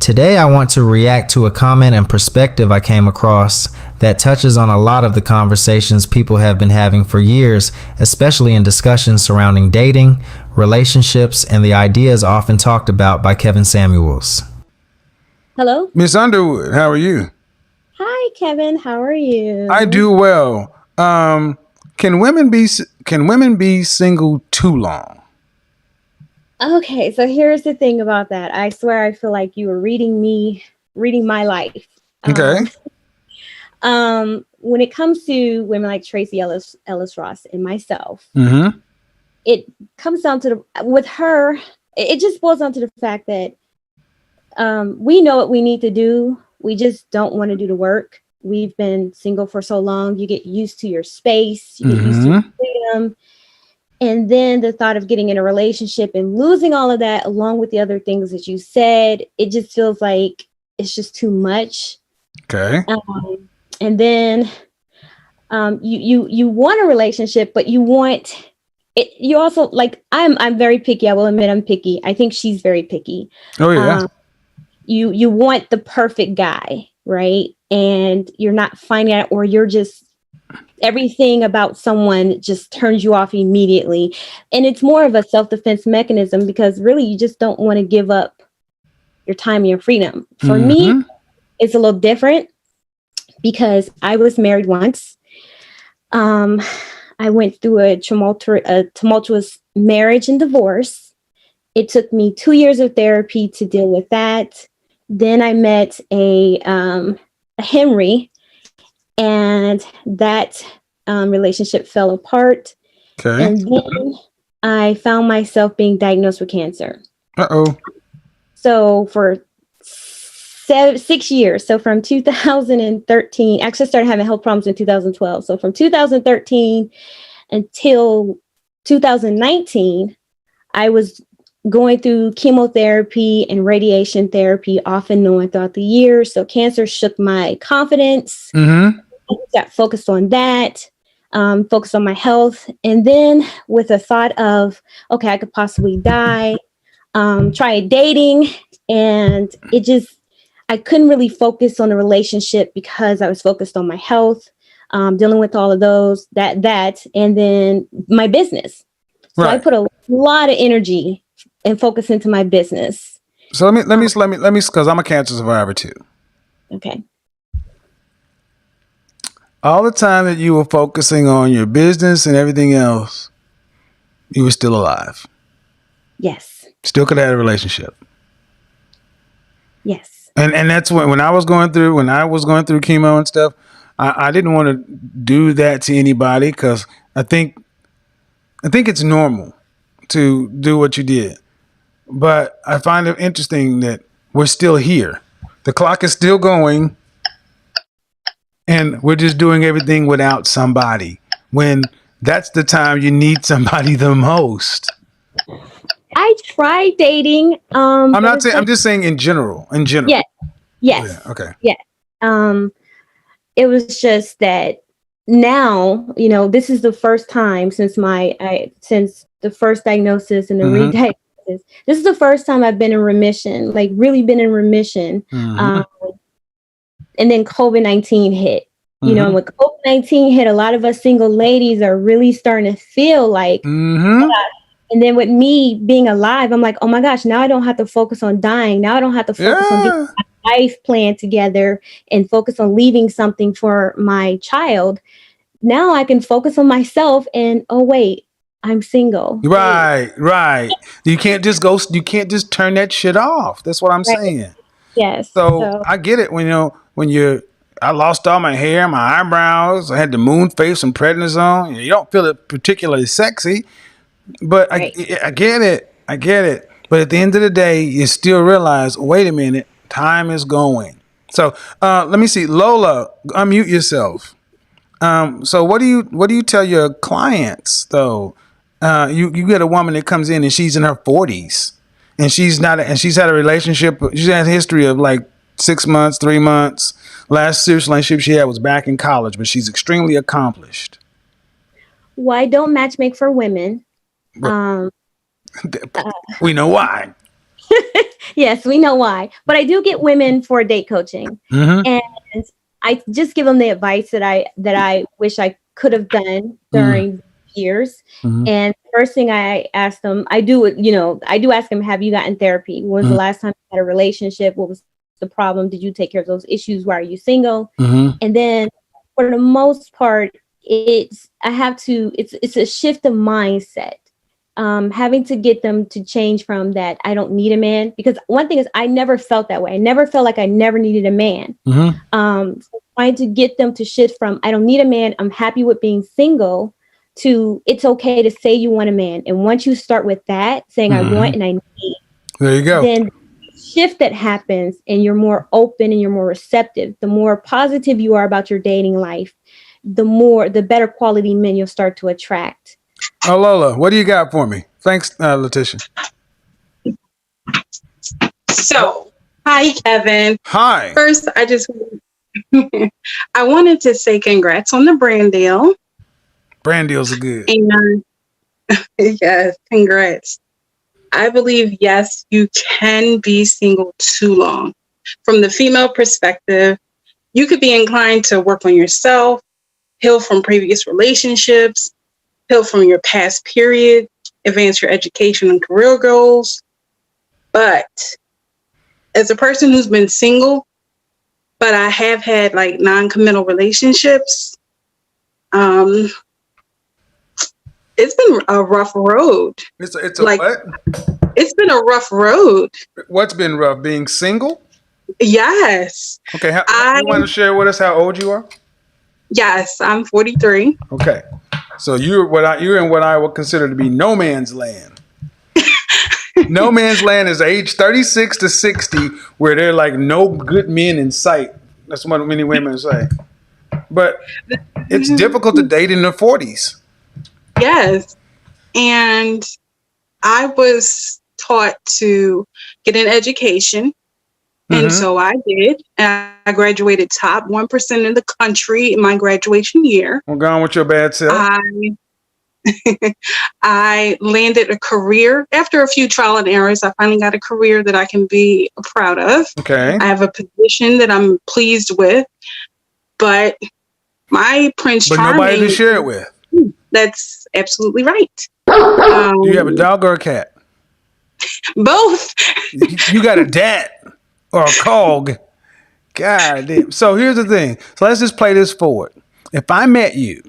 Today, I want to react to a comment and perspective I came across that touches on a lot of the conversations people have been having for years, especially in discussions surrounding dating, relationships, and the ideas often talked about by Kevin Samuels. Hello. Miss Underwood, how are you? Hi, Kevin. How are I you? do well. Can women be single too long? Okay, so here's the thing about that. I swear I feel like you were reading my life. Okay. Um, when it comes to women like Tracy Ellis Ross and myself, Mm-hmm. it comes down to with her, it just boils down to the fact that we know what we need to do. We just don't want to do the work. We've been single for so long. You get used to your space, you get used to your Mm-hmm. freedom. And then the thought of getting in a relationship and losing all of that, along with the other things that you said, it just feels like it's just too much. Okay. And then you want a relationship, but you want it. You also like I'm very picky. I will admit I'm picky. I think she's very picky. Oh yeah. Um, you want the perfect guy, right? And you're not finding it, or you're just everything about someone just turns you off immediately. And it's more of a self-defense mechanism because really you just don't want to give up your time and your freedom. For me, Mm-hmm. it's a little different because I was married once. Um, I went through a tumultuous marriage and divorce. It took me 2 years of therapy to deal with that. Then I met a Henry, and that relationship fell apart. Okay. And then I found myself being diagnosed with cancer. Uh-oh. So for 6 years, so from 2013, actually I started having health problems in 2012. So from 2013 until 2019, I was going through chemotherapy and radiation therapy off and on throughout the years. So cancer shook my confidence. Mm-hmm. I got focused on that, focused on my health. And then with the thought of, okay, I could possibly die, tried dating. And I couldn't really focus on the relationship because I was focused on my health, dealing with all of that, and then my business. So I Right. put a lot of energy and focus into my business. So let me, because I'm a cancer survivor too. Okay. All the time that you were focusing on your business and everything else, you were still alive. Yes. Still could have had a relationship. Yes. And that's when I was going through chemo and stuff. I didn't want to do that to anybody because I think it's normal to do what you did. But I find it interesting that we're still here. The clock is still going, and we're just doing everything without somebody. When that's the time you need somebody the most. I tried dating. I'm But not it's saying. I'm like, just saying in general. In general. yeah, Oh, yeah. yes, Okay. yeah. Um, it was just that now, this is the first time since since the first diagnosis and the Mm-hmm. rediagnosis. This is the first time I've been in remission, like really been in remission. Mm-hmm. Um, and then COVID-19 hit. Mm-hmm. When COVID-19 hit, a lot of us single ladies are really starting to feel like, Mm-hmm. and then with me being alive, I'm like, oh my gosh, now I don't have to focus on dying. Now I don't have to focus on getting Yeah. my life plan together and focus on leaving something for my child. Now I can focus on myself and, oh, wait, I'm single. Wait, Right. Right. You can't just go. You can't just turn that shit off. That's what I'm right. saying. Yes. So So, I get it when you're. I lost all my hair, my eyebrows. I had the moon face and prednisone. You don't feel it particularly sexy, but I, right. I get it. I get it. But at the end of the day, you still realize, wait a minute, time is going. So let me see, Lola, unmute yourself. So what do you tell your clients though? You get a woman that comes in and she's in her 40s, and she's had a relationship. She's had a history of like 6 months, 3 months. Last serious relationship she had was back in college, but she's extremely accomplished. Why don't match make for women? But Um, uh, we know why. Yes, we know why. But I do get women for date coaching, Mm-hmm. and I just give them the advice that I wish I could have done during years. Mm-hmm. And first thing I ask them, I do ask them, have you gotten therapy? When was the last time you had a relationship? What was the problem? Did you take care of those issues? Why are you single? Mm-hmm. And then for the most part, it's a shift of mindset. Having to get them to change from that I don't need a man, because one thing is I never felt that way. I never felt like I never needed a man. Mm-hmm. So trying to get them to shift from I don't need a man, I'm happy with being single, to it's okay to say you want a man. And once you start with that, saying I want and I need, There you go. then shift that happens and you're more open and you're more receptive. The more positive you are about your dating life, the better quality men you'll start to attract. Oh, Lola, what do you got for me? Thanks, Letitia. So, hi, Kevin. Hi. First, I wanted to say congrats on the brand deal. Brand deals are good. And yes, congrats. I believe, yes, you can be single too long. From the female perspective, you could be inclined to work on yourself, heal from previous relationships, heal from your past period, advance your education and career goals. But as a person who's been single, but I have had like non-committal relationships, it's been a rough road. It's a Like- what? It's been a rough road. What's been rough? Being single? Yes. Okay. I- You want to share with us how old you are? Yes, I'm 43. Okay. So you're in what I would consider to be no man's land. No man's land is age 36 to 60, where there are like no good men in sight. That's what many women say. But it's difficult to date in the 40s. Yes. And I was taught to get an education. And so I did. And I graduated top 1% in the country in my graduation year. Well, go on with your bad self. I landed a career. After a few trial and errors, I finally got a career that I can be proud of. Okay. I have a position that I'm pleased with. But my Prince But Charming, nobody to share it with. that's absolutely right. Do you have a dog or a cat? Both. You got a dat or a cog. God damn. So here's the thing. So let's just play this forward. If I met you,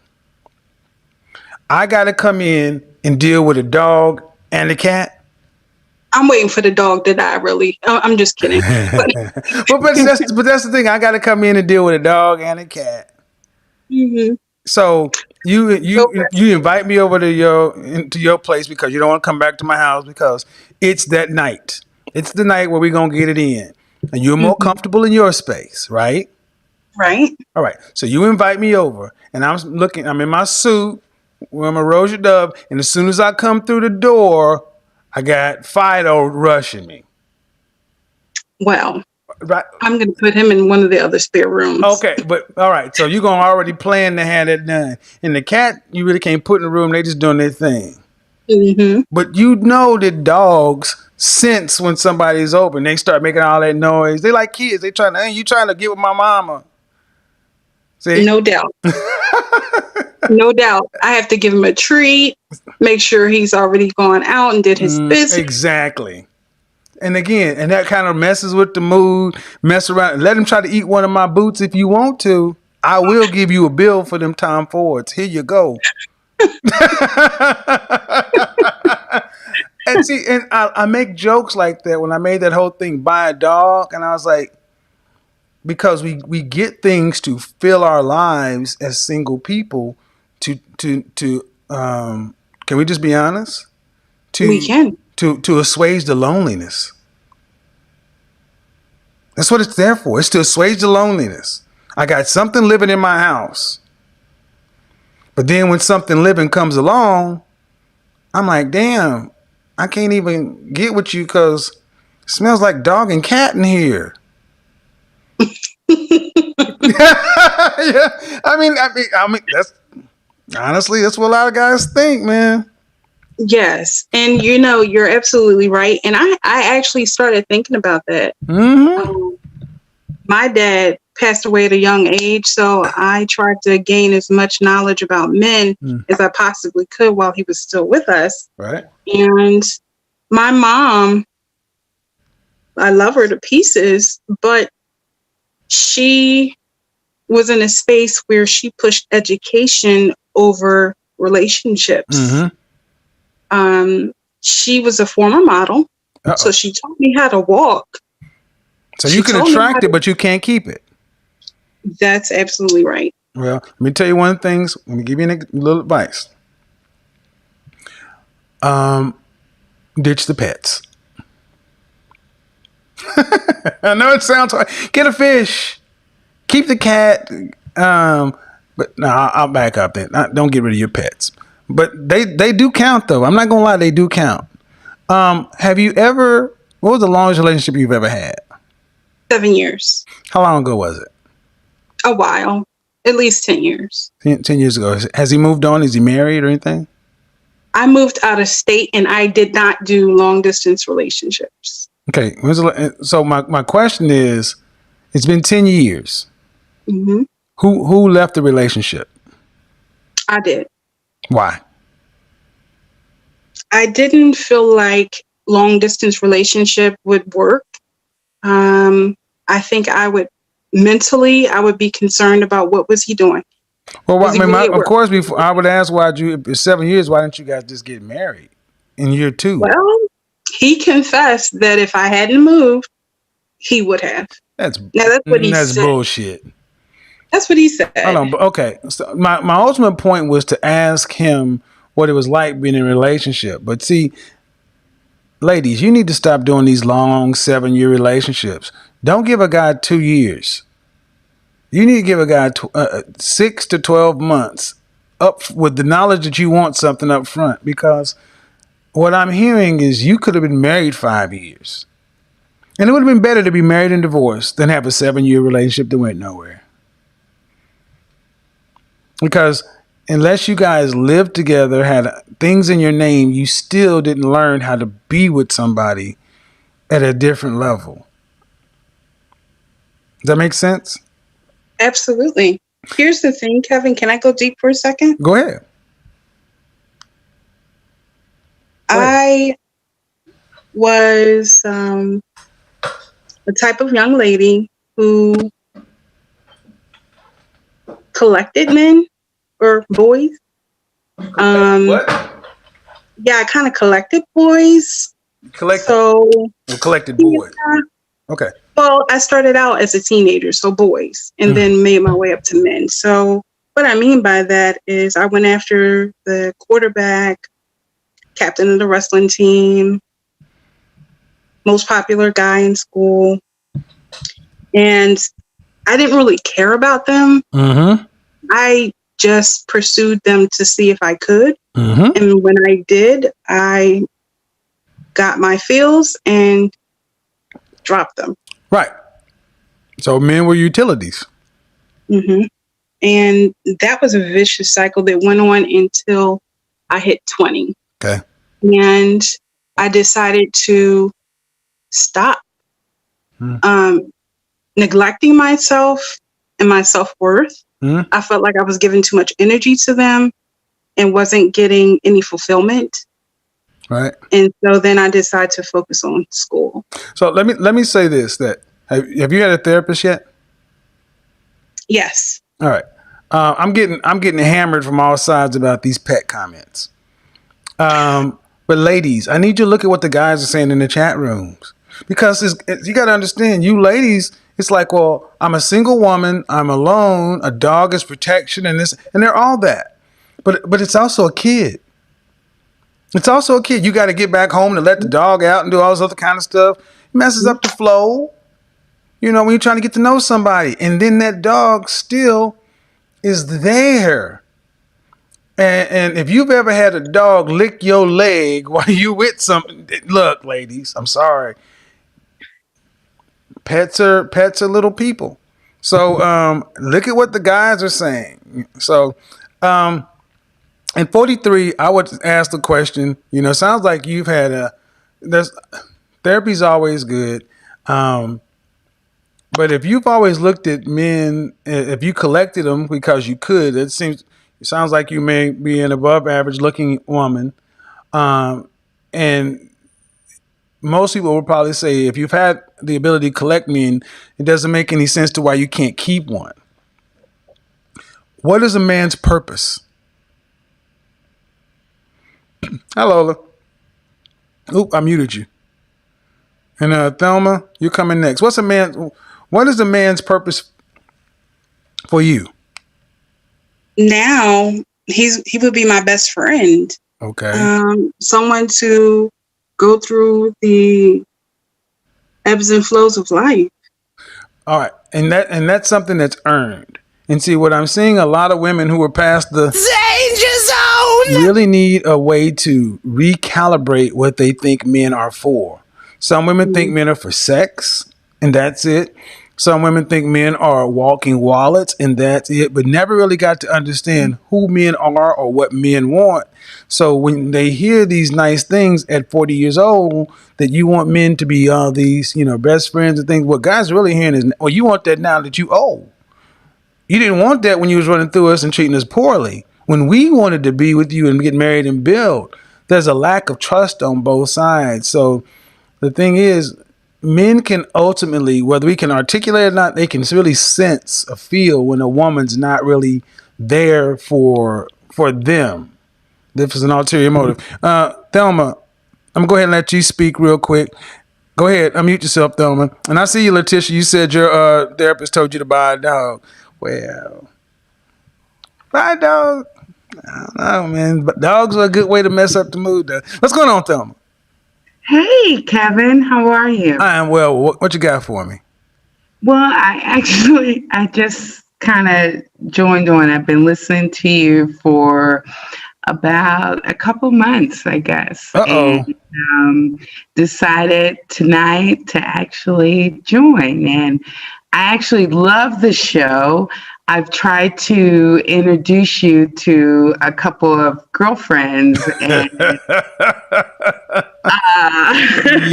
I got to come in and deal with a dog and a cat. I'm waiting for the dog to die, really. I'm just kidding. but that's the thing. I got to come in and deal with a dog and a cat. Mhm. So you invite me over to your place because you don't want to come back to my house because it's that night. It's the night where we're going to get it in. And you're more comfortable in your space, right? Right? All right. So you invite me over and I'm in my suit, wearing my Rosia Dub, and as soon as I come through the door, I got Fido rushing me. Well, Right. I'm going to put him in one of the other spare rooms. Okay, but all right. So you're going to already plan to have that done. And the cat, you really can't put in the room. They just doing their thing. Mm-hmm. But you know that dogs sense when somebody's open. They start making all that noise. They like kids. They trying to, hey, you trying to get with my mama. See? No doubt. No doubt. I have to give him a treat, make sure he's already gone out and did his business. Exactly. And again, and that kind of messes with the mood, mess around. Let him try to eat one of my boots if you want to. I will give you a bill for them Tom Fords. Here you go. And see, and I make jokes like that when I made that whole thing, buy a dog. And I was like, because we get things to fill our lives as single people to can we just be honest? We can. To assuage the loneliness. That's what it's there for. It's to assuage the loneliness. I got something living in my house. But then when something living comes along, I'm like, damn, I can't even get with you because it smells like dog and cat in here. Yeah. I mean, that's honestly, that's what a lot of guys think, man. Yes. And you're absolutely right. And I actually started thinking about that. Mm-hmm. My dad passed away at a young age, so I tried to gain as much knowledge about men as I possibly could while he was still with us. Right. And my mom, I love her to pieces, but she was in a space where she pushed education over relationships. She was a former model, so she taught me how to walk. So you can attract it, but you can't keep it. That's absolutely right. Well, let me tell you one of the things. Let me give you a little advice. Ditch the pets. I know it sounds hard. Get a fish. Keep the cat. But no, I'll back up then. Don't get rid of your pets. But they do count, though. I'm not gonna lie, they do count. Have you ever? What was the longest relationship you've ever had? 7 years. How long ago was it? A while. At least 10 years. 10 years ago. Has he moved on? Is he married or anything? I moved out of state and I did not do long distance relationships. Okay. So my question is, it's been 10 years. Mm-hmm. Who left the relationship? I did. Why? I didn't feel like long distance relationship would work. I think I would be concerned about what was he doing. Well, of course, before I would ask if it's 7 years, why didn't you guys just get married in year 2? Well, he confessed that if I hadn't moved, he would have. That's what he said. That's bullshit. That's what he said. Hold on, okay. So my ultimate point was to ask him what it was like being in a relationship. But see, ladies, you need to stop doing these long 7-year relationships. Don't give a guy 2 years. You need to give a guy 6 to 12 months up with the knowledge that you want something up front. Because what I'm hearing is you could have been married 5 years. And it would have been better to be married and divorced than have a 7-year relationship that went nowhere. Because unless you guys lived together, had things in your name, you still didn't learn how to be with somebody at a different level. Does that make sense? Absolutely. Here's the thing, Kevin. Can I go deep for a second? Go ahead. I was the type of young lady who collected men or boys. What? Yeah, I kind of collected boys. Collected boys. Yeah. Okay. Well, I started out as a teenager, so boys, and then made my way up to men. So what I mean by that is I went after the quarterback, captain of the wrestling team, most popular guy in school. And I didn't really care about them. Mm-hmm. I just pursued them to see if I could. Mm-hmm. And when I did, I got my feels and dropped them. Right. So men were utilities. Mm-hmm. And that was a vicious cycle that went on until I hit 20. Okay. And I decided to stop neglecting myself and my self-worth. I felt like I was giving too much energy to them and wasn't getting any fulfillment. Right. And so then I decided to focus on school. So let me say this: that have you had a therapist yet? Yes. All right. I'm getting hammered from all sides about these pet comments. But ladies, I need you to look at what the guys are saying in the chat rooms, because you got to understand, you ladies. It's like, well, I'm a single woman, I'm alone, a dog is protection, and they're all that. But it's also a kid. It's also a kid. You got to get back home to let the dog out and do all this other kind of stuff. It messes up the flow. You know, when you're trying to get to know somebody, and then that dog still is there. And if you've ever had a dog lick your leg while you with something, look, ladies, I'm sorry. Pets are little people. So look at what the guys are saying. So At 43, I would ask the question, sounds like you've had there's therapy's always good. Um, but if you've always looked at men, if you collected them because you could, it sounds like you may be an above average looking woman. And most people would probably say if you've had the ability to collect men, it doesn't make any sense to why you can't keep one. What is a man's purpose? Hi, Lola. Oop, I muted you. And Thelma, you're coming next. What is a man's purpose for you? Now he would be my best friend. Okay. Someone to go through the ebbs and flows of life. All right. And that's something that's earned. And see, what I'm seeing, a lot of women who are past the danger zone really need a way to recalibrate what they think men are for. Some women think men are for sex, and that's it. Some women think men are walking wallets, and that's it, but never really got to understand who men are or what men want. So when they hear these nice things at 40 years old, that you want men to be all these, best friends and things, what guys are really hearing is, well, you want that now that you old. You didn't want that when you was running through us and treating us poorly. When we wanted to be with you and get married and build, there's a lack of trust on both sides. So the thing is, men can ultimately, whether we can articulate it or not, they can really sense or feel when a woman's not really there for them. This is an ulterior motive. Thelma, I'm going to go ahead and let you speak real quick. Go ahead. Unmute yourself, Thelma. And I see you, Letitia. You said your therapist told you to buy a dog. Well, buy a dog. I don't know, man. But dogs are a good way to mess up the mood, though. What's going on, Thelma? Hey, Kevin, how are you? I am well. What you got for me? Well, I just kind of joined on. I've been listening to you for about a couple months, I guess. Uh-oh. And decided tonight to actually join. And I actually love the show. I've tried to introduce you to a couple of girlfriends. And,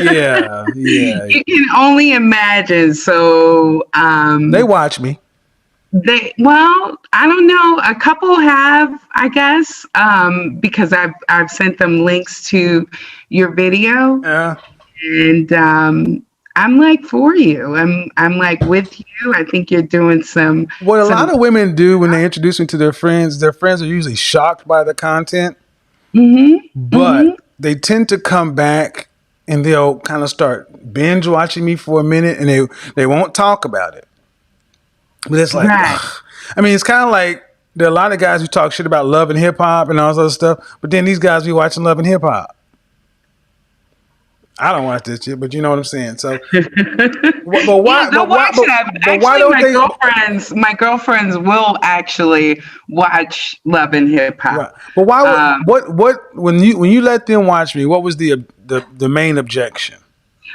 yeah. You can only imagine. So they watch me. I don't know. A couple have, I guess, because I've sent them links to your video. Yeah. And I'm like for you. I'm like with you. I think you're doing some. What a lot of women do when they introduce me to their friends are usually shocked by the content, but they tend to come back and they'll kind of start binge watching me for a minute, and they won't talk about it. But it's like, right. I mean, it's kind of like there are a lot of guys who talk shit about love and hip hop and all this other stuff, but then these guys be watching love and hip hop. I don't watch this shit, but you know what I'm saying. So, but why? Yeah, why don't my girlfriends will actually watch Love and Hip Hop. Right. But why? When you let them watch me, what was the main objection?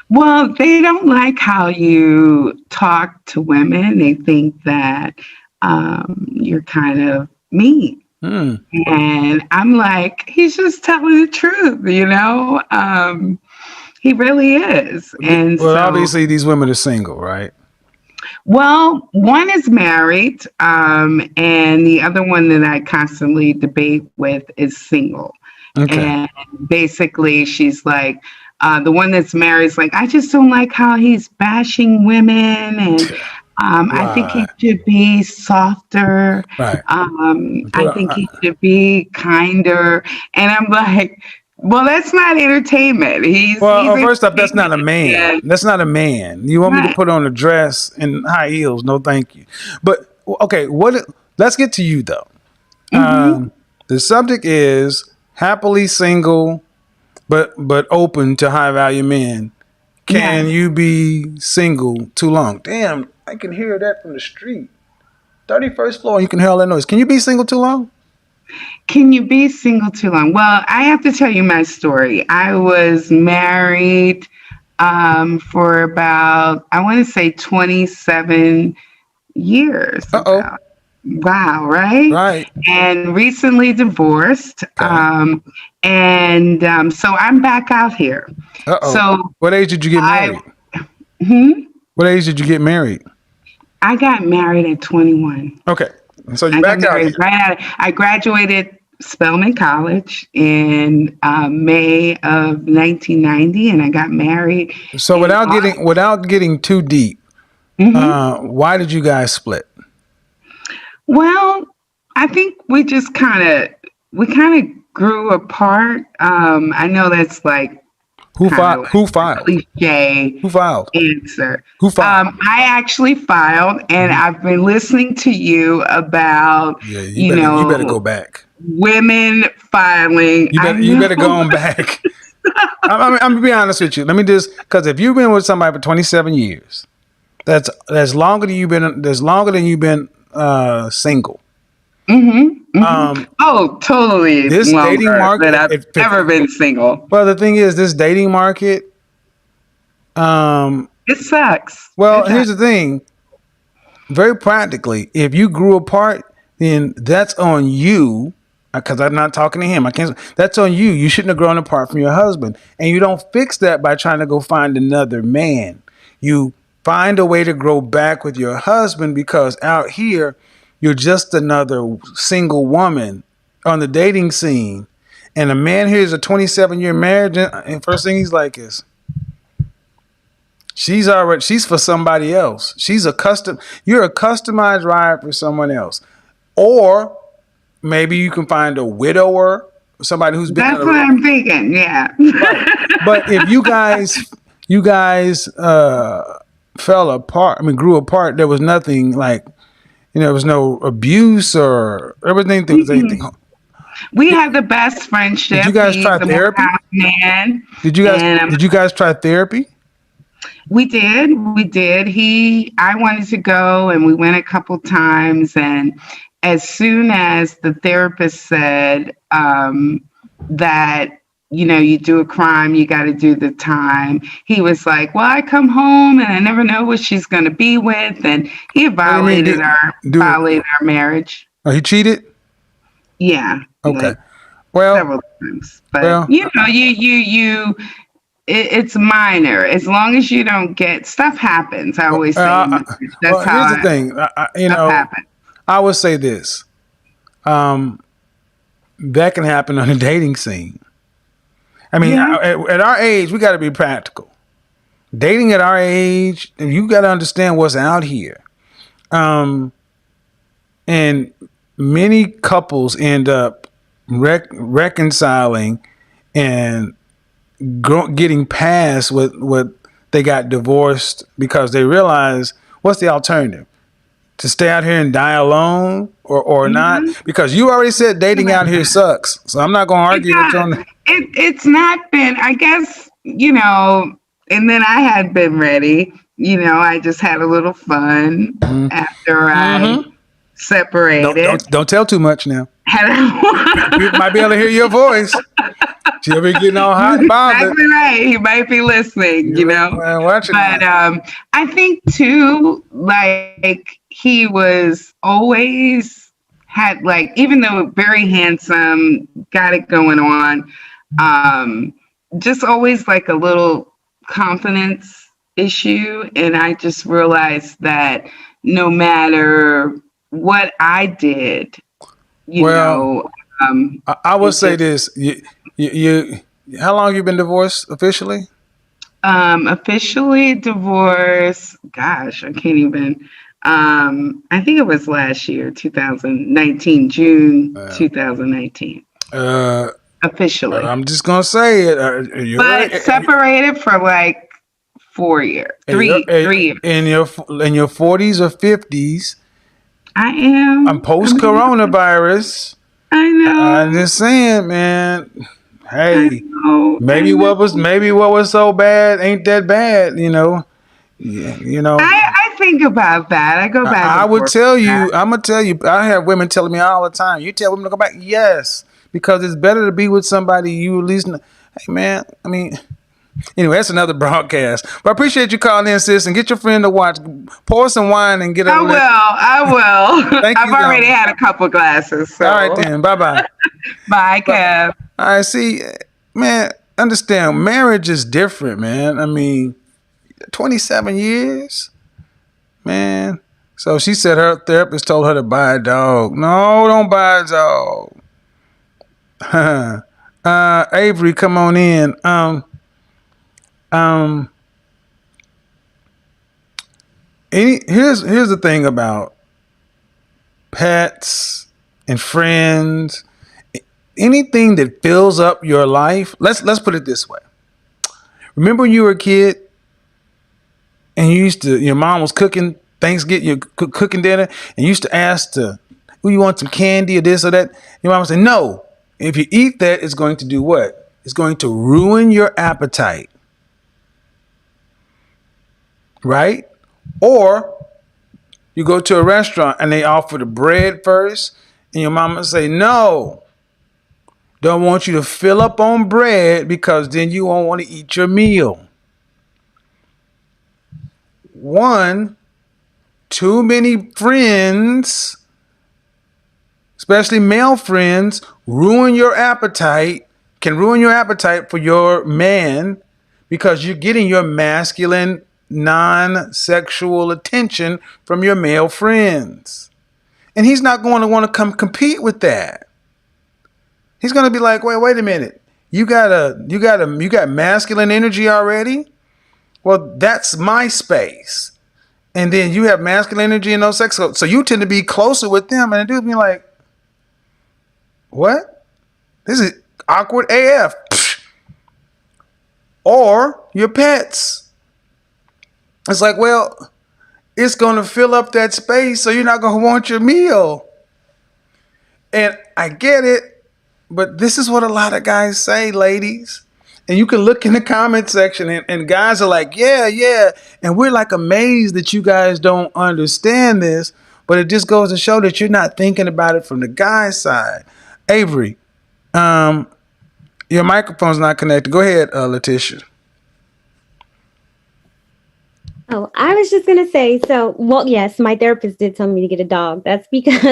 Well, they don't like how you talk to women. They think that you're kind of mean. And I'm like, he's just telling the truth, He really is. And well, obviously these women are single, right? Well, one is married, and the other one that I constantly debate with is single. Okay. And basically she's like, the one that's married is like, I just don't like how he's bashing women, and I think he should be softer. Right. I think he should be kinder. And I'm like, well, that's not entertainment. First off, that's not a man. That's not a man. You want me to put on a dress and high heels? No, thank you. But okay, let's get to you though. The subject is happily single, but open to high value men. Can you be single too long? Damn, I can hear that from the street. 31st floor, you can hear all that noise. Can you be single too long? Can you be single too long? Well, I have to tell you my story. I was married for about, I want to say 27 years. Wow, right? Right. And recently divorced. Okay. So I'm back out here. Uh-oh. So What age did you get I, married? hmm, What age did you get married? I got married at 21. Okay. So you're I got back out married here. right out. I graduated Spelman College in May of 1990, and I got married So in without getting too deep, Mhm. why did you guys split? Well, I think we kind of grew apart. I know that's like Who kind filed? of like Who a filed? cliche Who filed? answer. Who filed? I actually filed, and Mhm. I've been listening to you about, Yeah, you you better go know, back. women filing. I You know. better go on back. I'm gonna be honest with you. Let me just because if you've been with somebody for 27 years, that's longer than you've been. That's longer than you've been single. Oh, totally This dating longer than market. I've ever been single. Well, the thing is, this dating market. Um, It sucks. well, It here's does. the thing. Very practically, if you grew apart, then that's on you. Because I'm not talking to him. I can't. That's on you. You shouldn't have grown apart from your husband, and you don't fix that by trying to go find another man. You find a way to grow back with your husband because out here, you're just another single woman on the dating scene, and a man here is a 27-year marriage, and first thing he's like is, she's for somebody else. You're a customized ride for someone else. Or maybe you can find a widower, somebody who's been in That's a what I'm thinking. Yeah. right. But if you guys fell apart, I mean grew apart, there was nothing like there was no abuse or everything was anything. We had the best Did you friendship. guys He's try a therapy? Morehouse man, Did you guys and did you guys try therapy? we did. We did. I wanted to go, and we went a couple times. And as soon as the therapist said that, you do a crime, you got to do the time, he was like, "Well, I come home, and I never know what she's going to be with," and he had What do you mean violated our marriage. Oh, he cheated? Yeah, Okay. like Well, several times. But well, it's minor as long as you don't get stuff happens. I always say in marriage, that's here's the how thing. stuff happens. I would say this. That can happen on a dating scene. I mean, Yeah. at our age, we got to be practical. Dating at our age, you got to understand what's out here. And many couples end up reconciling and getting past what they got divorced because they realize what's the alternative? To stay out here and die alone or not? Because you already said dating out here sucks. So I'm not going to It argue with you on does. that. It's not been, I guess, and then I had been ready. I just had a little fun after I separated. Don't tell too much now. Had People might be able to hear your voice. She'll be getting all hot and bothered. exactly right. He might be listening, Man, watch it But now. I think too, like he was always had like, even though very handsome, got it going on, just always like a little confidence issue. And I just realized that no matter what I did, Well, I would say this. You how long have you been divorced officially? Officially divorced. Gosh, I can't even. I think it was last year, 2019, June 2019. Officially, I'm just gonna say it. but separated for like 4 years, three years. In your 40s or 50s. I am. I'm post coronavirus. I know. I'm just saying, man. Hey, know. maybe what was so bad ain't that bad, Yeah, I think about that. I go back. I and would forth tell with you. that. I'm gonna tell you. I have women telling me all the time. You tell women to go back. Yes, because it's better to be with somebody you at least. Hey, man. I mean, Anyway, that's another broadcast. But I appreciate you calling in, sis, and get your friend to watch. Pour some wine and get I over will. there. I will. Thank I've you, already Donna. had a couple glasses. So. All right, then. Bye-bye. Bye, Kev. I see, man, understand, marriage is different, man. I mean, 27 years, man. So she said her therapist told her to buy a dog. No, don't buy a dog. Avery, come on in. Here's the thing about pets and friends. Anything that fills up your life. Let's put it this way. Remember when you were a kid and your mom was cooking Thanksgiving, you cooking dinner, and you used to ask who you want some candy or this or that. Your mom would say, no. If you eat that, it's going to do what? It's going to ruin your appetite. Right? Or you go to a restaurant and they offer the bread first, and your mama say, no, don't want you to fill up on bread because then you won't want to eat your meal. One, too many friends, especially male friends, can ruin your appetite for your man because you're getting your masculine, non-sexual attention from your male friends. And he's not going to want to come compete with that. He's going to be like, wait a minute. You got masculine energy already? Well, that's my space. And then you have masculine energy and no sex. So you tend to be closer with them. And the dude be like, what? This is awkward AF. Or your pets. It's like, well, it's going to fill up that space, so you're not going to want your meal. And I get it, but this is what a lot of guys say, ladies. And you can look in the comment section, and guys are like, yeah. And we're like amazed that you guys don't understand this, but it just goes to show that you're not thinking about it from the guy's side. Avery, your microphone's not connected. Go ahead, Letitia. Oh, I was just going to say, yes, my therapist did tell me to get a dog. That's because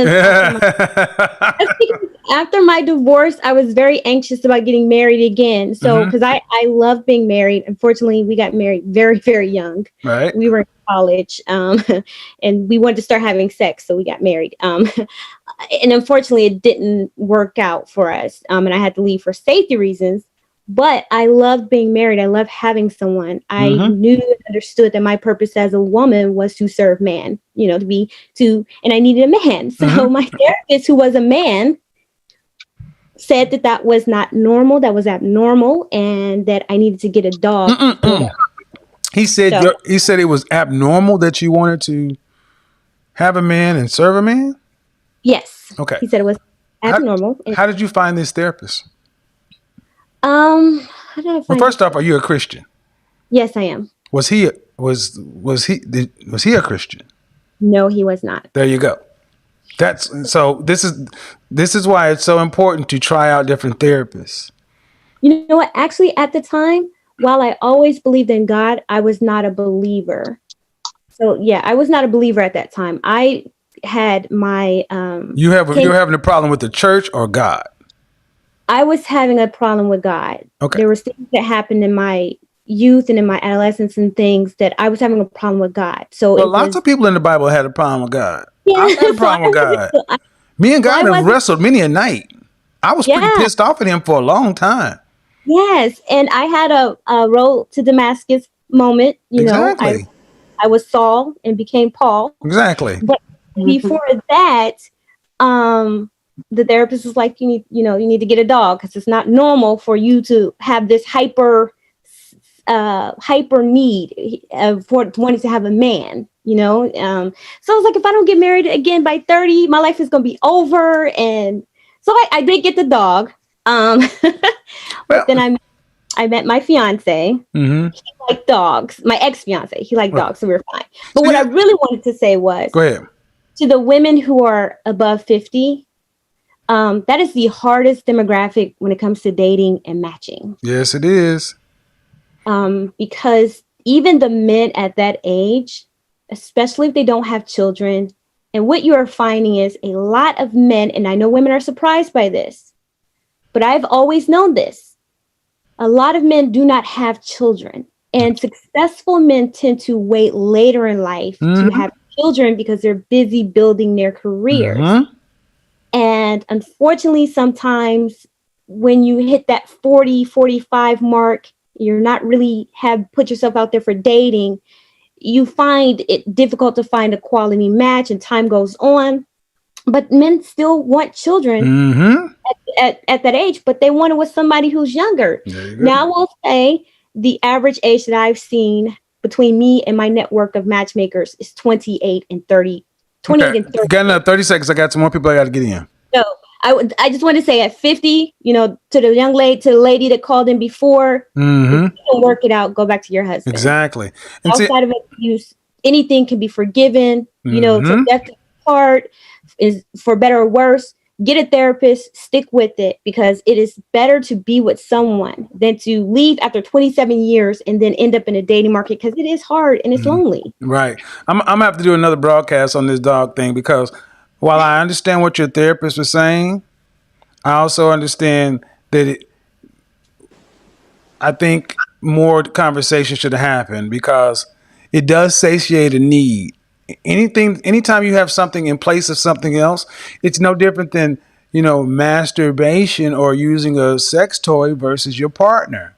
after my divorce, I was very anxious about getting married again. So, because I love being married. Unfortunately, we got married very, very young. Right. We were in college and we wanted to start having sex. So we got married. And unfortunately, it didn't work out for us. And I had to leave for safety reasons. But I loved being married. I loved having someone. I knew and understood that my purpose as a woman was to serve man, and I needed a man. So my therapist, who was a man, said that was not normal, that was abnormal, and that I needed to get a dog. He said it was abnormal that you wanted to have a man and serve a man? Yes. Okay. He said it was abnormal. How did you find this therapist? How did I find Well, first off, are you a Christian? Yes, I am. Was he a Christian? No, he was not. There you go. This is why it's so important to try out different therapists. You know what? Actually, at the time, while I always believed in God, I was not a believer. So yeah, I was not a believer at that time. I had my You're having a problem with the church or God? I was having a problem with God. Okay. There were things that happened in my youth and in my adolescence and things that I was having a problem with God. So lots of people in the Bible had a problem with God. Yeah, I had a problem with God. Me and God have wrestled many a night. I was pretty pissed off at him for a long time. Yes, and I had a road to Damascus moment. Exactly. I was Saul and became Paul. Exactly. But before that, the therapist was like, you need to get a dog because it's not normal for you to have this hyper need for wanting to have a man, so I was like, if I don't get married again by 30, my life is going to be over. And so I did get the dog. But then I met my fiance. He liked dogs. My ex-fiance, he liked dogs, so we were fine. But what I really wanted to say was, go ahead. To the women who are above 50, that is the hardest demographic when it comes to dating and matching. Yes, it is. because even the men at that age, especially if they don't have children, and what you are finding is a lot of men, and I know women are surprised by this, but I've always known this. A lot of men do not have children, and successful men tend to wait later in life to have children because they're busy building their careers. And unfortunately, sometimes when you hit that 40, 45 mark, you're not really have put yourself out there for dating. You find it difficult to find a quality match, and time goes on. But men still want children at that age, but they want it with somebody who's younger. Now, I will say the average age that I've seen between me and my network of matchmakers is 28 and 30. 28 and 30. Got another 30 seconds. I got some more people I got to get in. So I just want to say at 50, to the lady that called in before, if you don't work it out, go back to your husband. Exactly. And outside of abuse, anything can be forgiven. To death apart is for better or worse. Get a therapist, stick with it, because it is better to be with someone than to leave after 27 years and then end up in a dating market, because it is hard and it's lonely. Right. I'm gonna have to do another broadcast on this dog thing, because while I understand what your therapist was saying, I also understand that I think more conversation should happen, because it does satiate a need. Anytime you have something in place of something else, it's no different than, masturbation or using a sex toy versus your partner.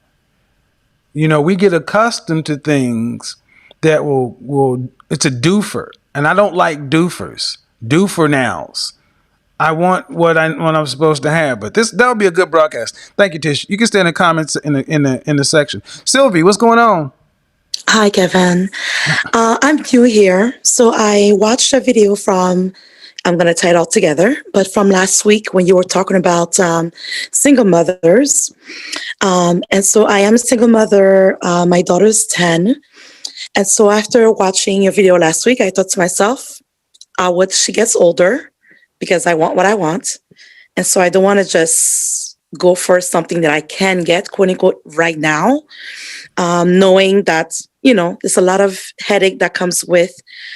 We get accustomed to things that will it's a doofer. And I don't like doofers, doofer nows. I want what I'm supposed to have, but that'll be a good broadcast. Thank you, Tish. You can stay in the comments in the section. Sylvie, what's going on? Hi, Kevin. I'm new here. So I watched a video from, I'm going to tie it all together, but from last week when you were talking about single mothers. And so I am a single mother. My daughter's 10. And so after watching your video last week, I thought to myself, when she gets older, because I want what I want. And so I don't want to just go for something that I can get, quote unquote, right now, knowing that, there's a lot of headache that comes with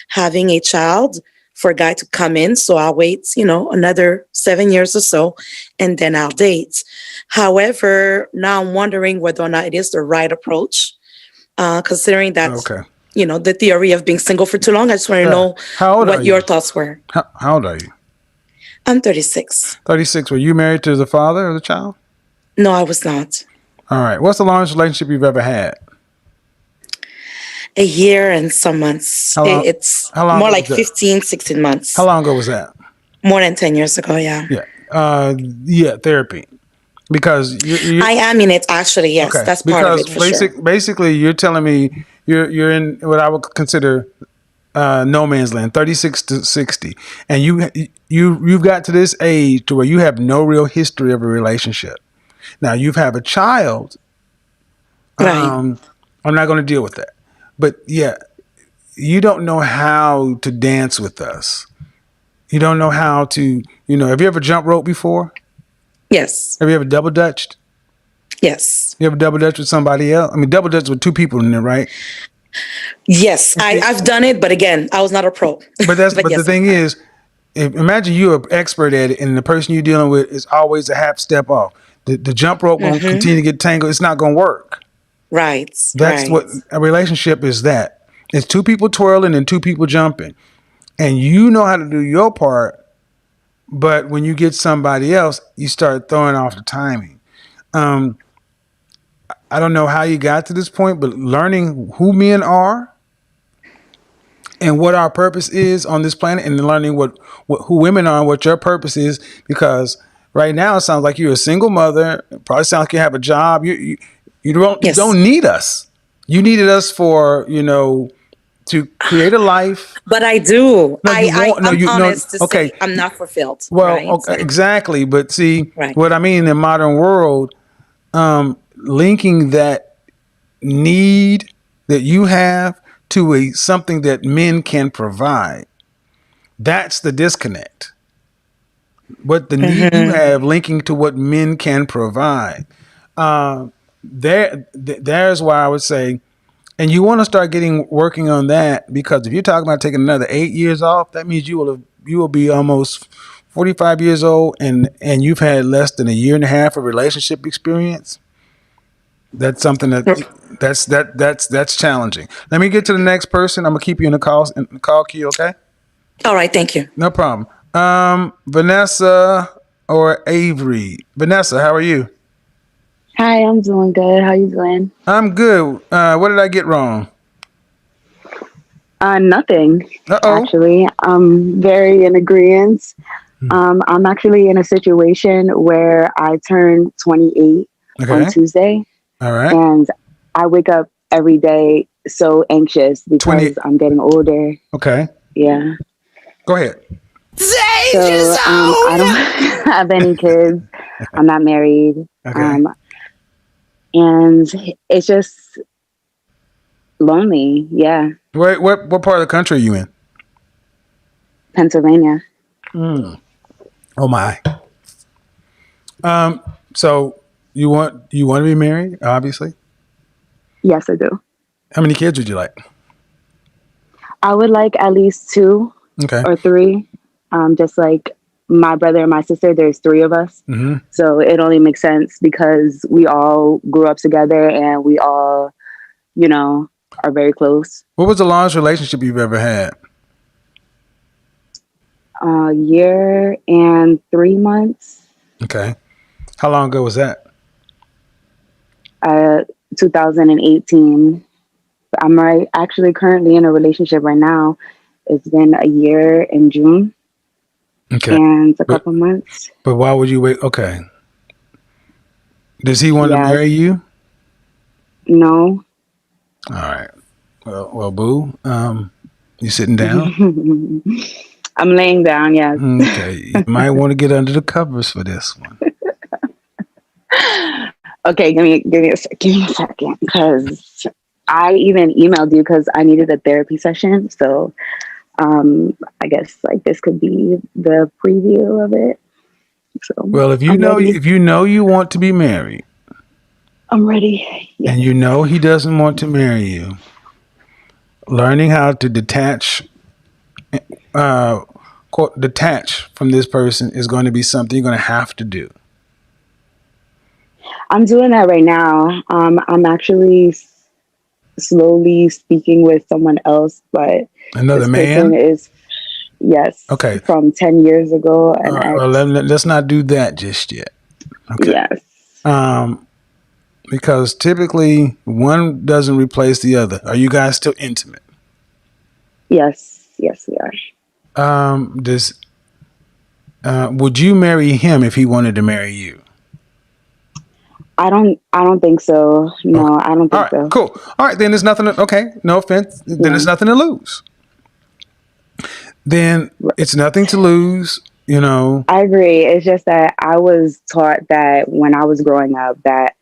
having a child for a guy to come in. So I'll wait, another 7 years or so, and then I'll date. However, now I'm wondering whether or not it is the right approach, considering that, the theory of being single for too long. I just want to know what your thoughts were. How old are you? I'm 36. 36. Were you married to the father of the child? No, I was not. All right. What's the longest relationship you've ever had? A year and some months. It's more like 15, 16 months. How long ago was that? More than 10 years ago, yeah. Yeah. Therapy. Because I am in it, actually, yes. Okay. That's part of it, for sure. Basically, you're telling me you're in what I would consider no man's land, 36 to 60. And you've got to this age to where you have no real history of a relationship. Now, you have a child. Right. I'm not going to deal with that. But yeah, you don't know how to dance with us. You don't know how to, have you ever jump rope before? Yes. Have you ever double dutched? Yes. You ever double dutched with somebody else? I mean, double dutch with two people in there, right? Yes, I've done it, but again, I was not a pro. But yes, the thing is, imagine you're an expert at it, and the person you're dealing with is always a half step off. The jump rope won't continue to get tangled. It's not going to work. Right. That's what a relationship is. That it's two people twirling and two people jumping, and you know how to do your part. But when you get somebody else, you start throwing off the timing. I don't know how you got to this point, but learning who men are and what our purpose is on this planet, and learning who women are and what your purpose is, because right now it sounds like you're a single mother. It probably sounds like you have a job. You don't need us. You needed us for, to create a life. But I do. I'm honest to say I'm not fulfilled. Well, right? Okay, exactly. But see, what I mean in the modern world, linking that need that you have to something that men can provide, that's the disconnect. What the need you have linking to what men can provide. there's why I would say, and you want to start working on that, because if you're talking about taking another 8 years off, that means you will be almost 45 years old, and you've had less than a year and a half of relationship experience. That's something that's challenging. Let me get to the next person. I'm gonna keep you in the call queue, okay? All right, thank you. No problem. Vanessa or Avery? Vanessa, how are you? Hi, I'm doing good. How you doing? I'm good. What did I get wrong? Nothing, Uh-oh. actually. I'm very in agreement. I'm actually in a situation where I turned 28 Okay. on Tuesday, All right. and I wake up every day so anxious 20 because I'm getting older. Okay. Yeah. Go ahead. So I don't have any kids. I'm not married. Okay. And it's just lonely. Yeah. What part of the country are you in? Pennsylvania. Oh my. So you want to be married, obviously? Yes, I do. How many kids would you like? I would like at least 2 Okay. or 3. Just like my brother and my sister, there's 3 of us. Mm-hmm. So it only makes sense because we all grew up together and we all, are very close. What was the longest relationship you've ever had? A year and 3 months. Okay. How long ago was that? 2018. I'm actually currently in a relationship right now. It's been a year in June. Okay. And a couple months. But why would you wait? Okay. Does he want to Yes. marry you? No. All right. Well, boo. You sitting down? I'm laying down, yes. Okay. You might want to get under the covers for this one. Okay, give me a second, because I even emailed you because I needed a therapy session. So I guess this could be the preview of it. So Well, if you know you want to be married, I'm ready. Yeah. and you know he doesn't want to marry you, learning how to detach from this person is going to be something you're going to have to do. I'm doing that right now. I'm actually slowly speaking with someone else, but Another this man? person is, yes, Okay. from 10 years ago. All right, well, let's not do that just yet. Okay. Yes. Because typically one doesn't replace the other. Are you guys still intimate? Yes, we are. Would you marry him if he wanted to marry you? I don't think so. No, I don't think so. Cool. All right, then there's nothing okay, no offense. Then there's nothing to lose. Then it's nothing to lose, I agree. It's just that I was taught that when I was growing up that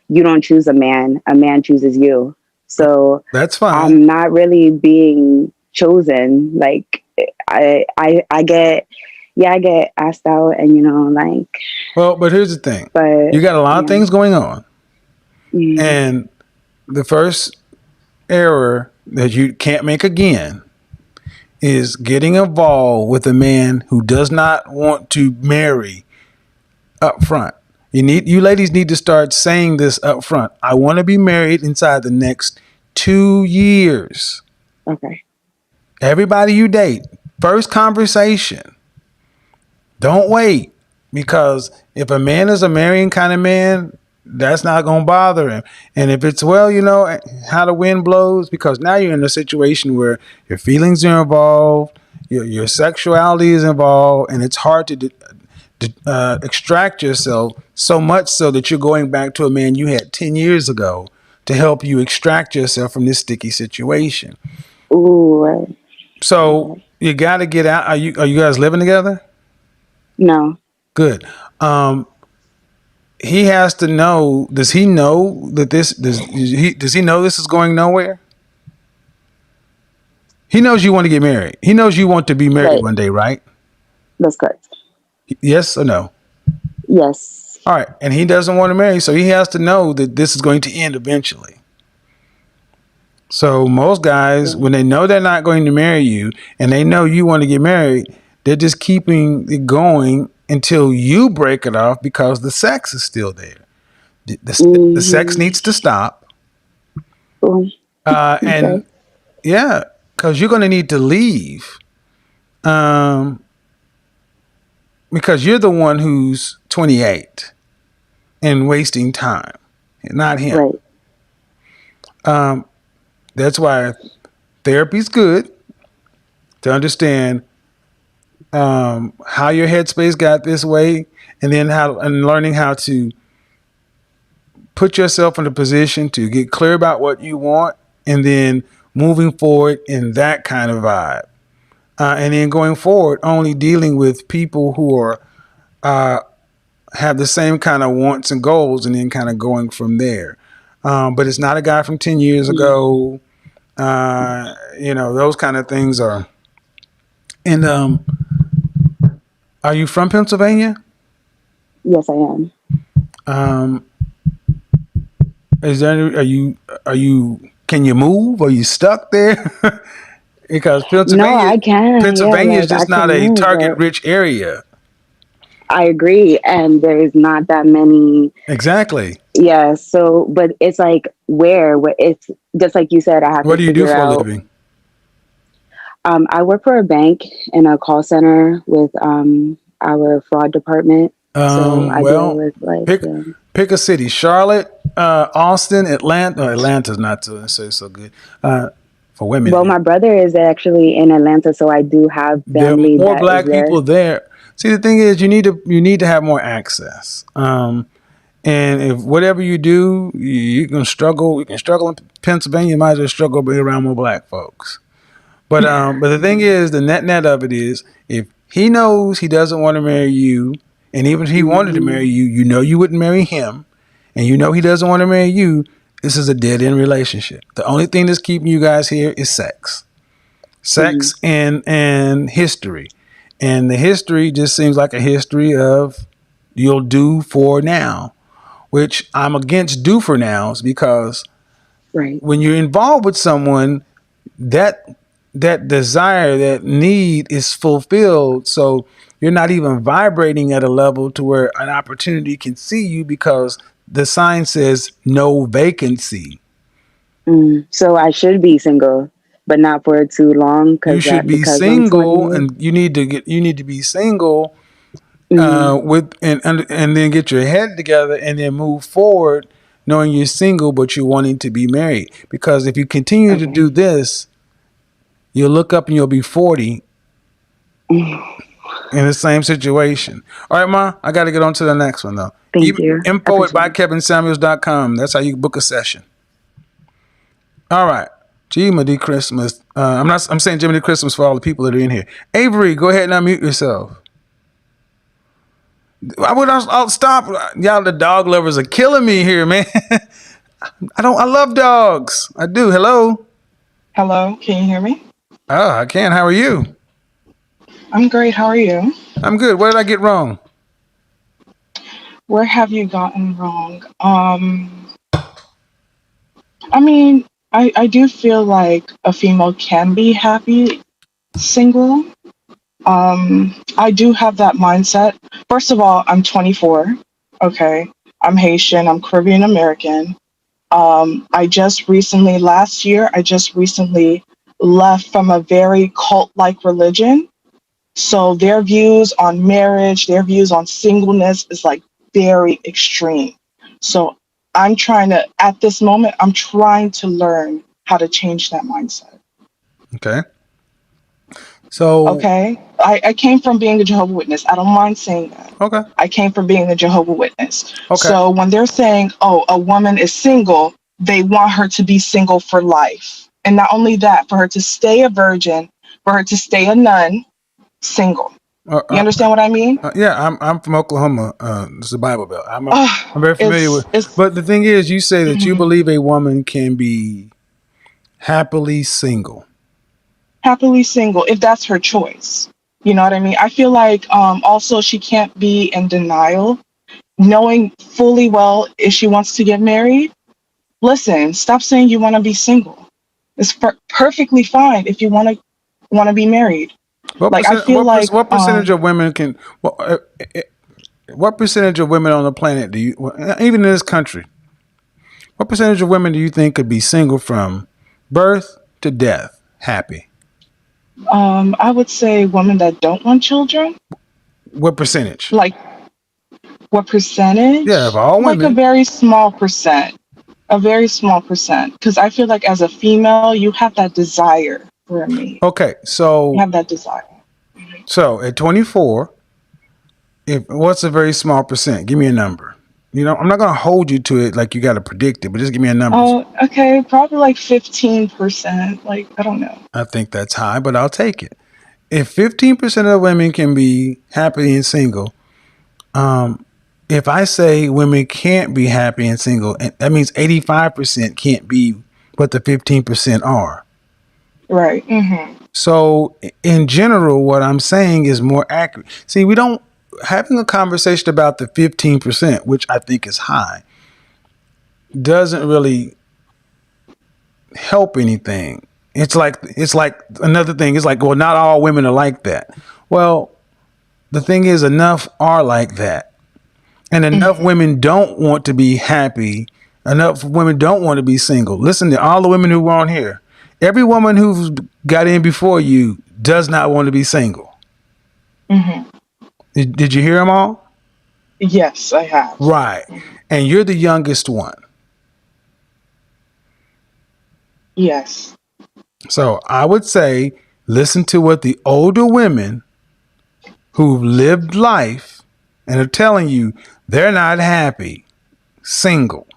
you don't choose a man chooses you. So that's fine. I'm not really being chosen. Like I get asked out and Well, but here's the thing. But you got a lot of things going on. Mm-hmm. And the first error that you can't make again is getting involved with a man who does not want to marry up front. You ladies need to start saying this up front. I want to be married inside the next 2 years. Okay. Everybody you date, first conversation. Don't wait, because if a man is a marrying kind of man, that's not going to bother him. And if it's, how the wind blows, because now you're in a situation where your feelings are involved, your sexuality is involved, and it's hard to extract yourself, so much so that you're going back to a man you had 10 years ago to help you extract yourself from this sticky situation. Ooh. So you got to get out. Are you guys living together? No. Good. He has to know. Does he know that does he know this is going nowhere? He knows you want to get married. He knows you want to be married one day, right? That's correct. Yes or no? Yes. All right, and he doesn't want to marry, so he has to know that this is going to end eventually. So most guys, when they know they're not going to marry you and they know you want to get married, they're just keeping it going until you break it off because the sex is still there. The sex needs to stop. Cool. And Okay. yeah, because you're going to need to leave. Because you're the one who's 28 and wasting time, not him. Right. That's why therapy's good to understand how your headspace got this way, and then learning how to put yourself in a position to get clear about what you want, and then moving forward in that kind of vibe, and then going forward only dealing with people who are have the same kind of wants and goals, and then kind of going from there. But it's not a guy from 10 years ago. Those kind of things are. And are you from Pennsylvania? Yes, I am. Is there are you can you move? Are you stuck there? Because No, I can. Pennsylvania is I just not can a move, target but rich area. I agree. And there's not that many. Exactly. Yeah. So, but it's like where it's just like you said, I have What to do you do figure for a out. living? I work for a bank in a call center with our fraud department. So I deal with Pick a city: Charlotte, Austin, Atlanta. Atlanta's not so good for women. Well, my brother is actually in Atlanta, so I do have There are family more that is black there. people there. See, the thing is, you need to have more access. And if whatever you do, you can struggle. You can struggle in Pennsylvania. You might as well struggle being around more black folks. But the thing is, the net of it is, if he knows he doesn't want to marry you, and even if he wanted to marry you, you know you wouldn't marry him, and you know he doesn't want to marry you. This is a dead end relationship. The only thing that's keeping you guys here is sex and history, and the history just seems like a history of you'll do for now, which I'm against do for nows, because Right. when you're involved with someone, that desire, that need is fulfilled. So you're not even vibrating at a level to where an opportunity can see you, because the sign says no vacancy. So I should be single, but not for too long You should be because I'm single, 20. and you need to be single Mhm. with and then get your head together and then move forward, knowing you're single but you're wanting to be married. Because if you continue to do this, you'll look up and you'll be 40 in the same situation. All right, Ma, I got to get on to the next one though. Thank you. Info at bykevinsamuels.com. That's how you book a session. All right. Jiminy Christmas. I'm saying Jiminy Christmas for all the people that are in here. Avery, go ahead and unmute yourself. I'll stop. Y'all, the dog lovers are killing me here, man. I love dogs. I do. Hello. Hello, can you hear me? Oh, I can. How are you? I'm great. How are you? I'm good. What did I get wrong? Where have you gotten wrong? I mean, I do feel like a female can be happy single. I do have that mindset. First of all, I'm 24. Okay. I'm Haitian. I'm Caribbean American. Last year, I just recently left from a very cult-like religion. So their views on marriage, their views on singleness is like very extreme. So at this moment, I'm trying to learn how to change that mindset. Okay. So. Okay. I came from being a Jehovah's Witness. I don't mind saying that. Okay. I came from being a Jehovah's Witness. Okay. So when they're saying, oh, a woman is single, they want her to be single for life. And not only that, for her to stay a virgin, for her to stay a nun, single. You understand what I mean? Yeah, I'm from Oklahoma. It's the Bible Belt. I'm very familiar with. But the thing is, you say that you believe a woman can be happily single. Happily single, if that's her choice. You know what I mean? I feel like also she can't be in denial knowing fully well if she wants to get married, listen, stop saying you want to be single. It's perfectly fine if you want to be married. Like, I feel like what percentage of women can what percentage of women on the planet do you, even in this country, what percentage of women do you think could be single from birth to death, happy? I would say women that don't want children. What percentage? Like, what percentage? Yeah, of all Like women. a very small percent. A very small percent. Because I feel like as a female, you have that desire for a mate. Okay, so You have that desire. so at 24, what's a very small percent? Give me a number. You know, I'm not going to hold you to it like you got to predict it, but just give me a number. Oh, okay. Probably like 15%. Like, I don't know. I think that's high, but I'll take it. If 15% of women can be happy and single, if I say women can't be happy and single, that means 85% can't be what the 15% are. Right. Mm-hmm. So in general, what I'm saying is more accurate. See, having a conversation about the 15%, which I think is high, doesn't really help anything. It's like another thing. It's like, well, not all women are like that. Well, the thing is, enough are like that. And enough women don't want to be happy. Enough women don't want to be single. Listen to all the women who were on here. Every woman who's got in before you does not want to be single. Mm-hmm. Did you hear them all? Yes, I have. Right. And you're the youngest one. Yes. So I would say, listen to what the older women who've lived life and are telling you they're not happy single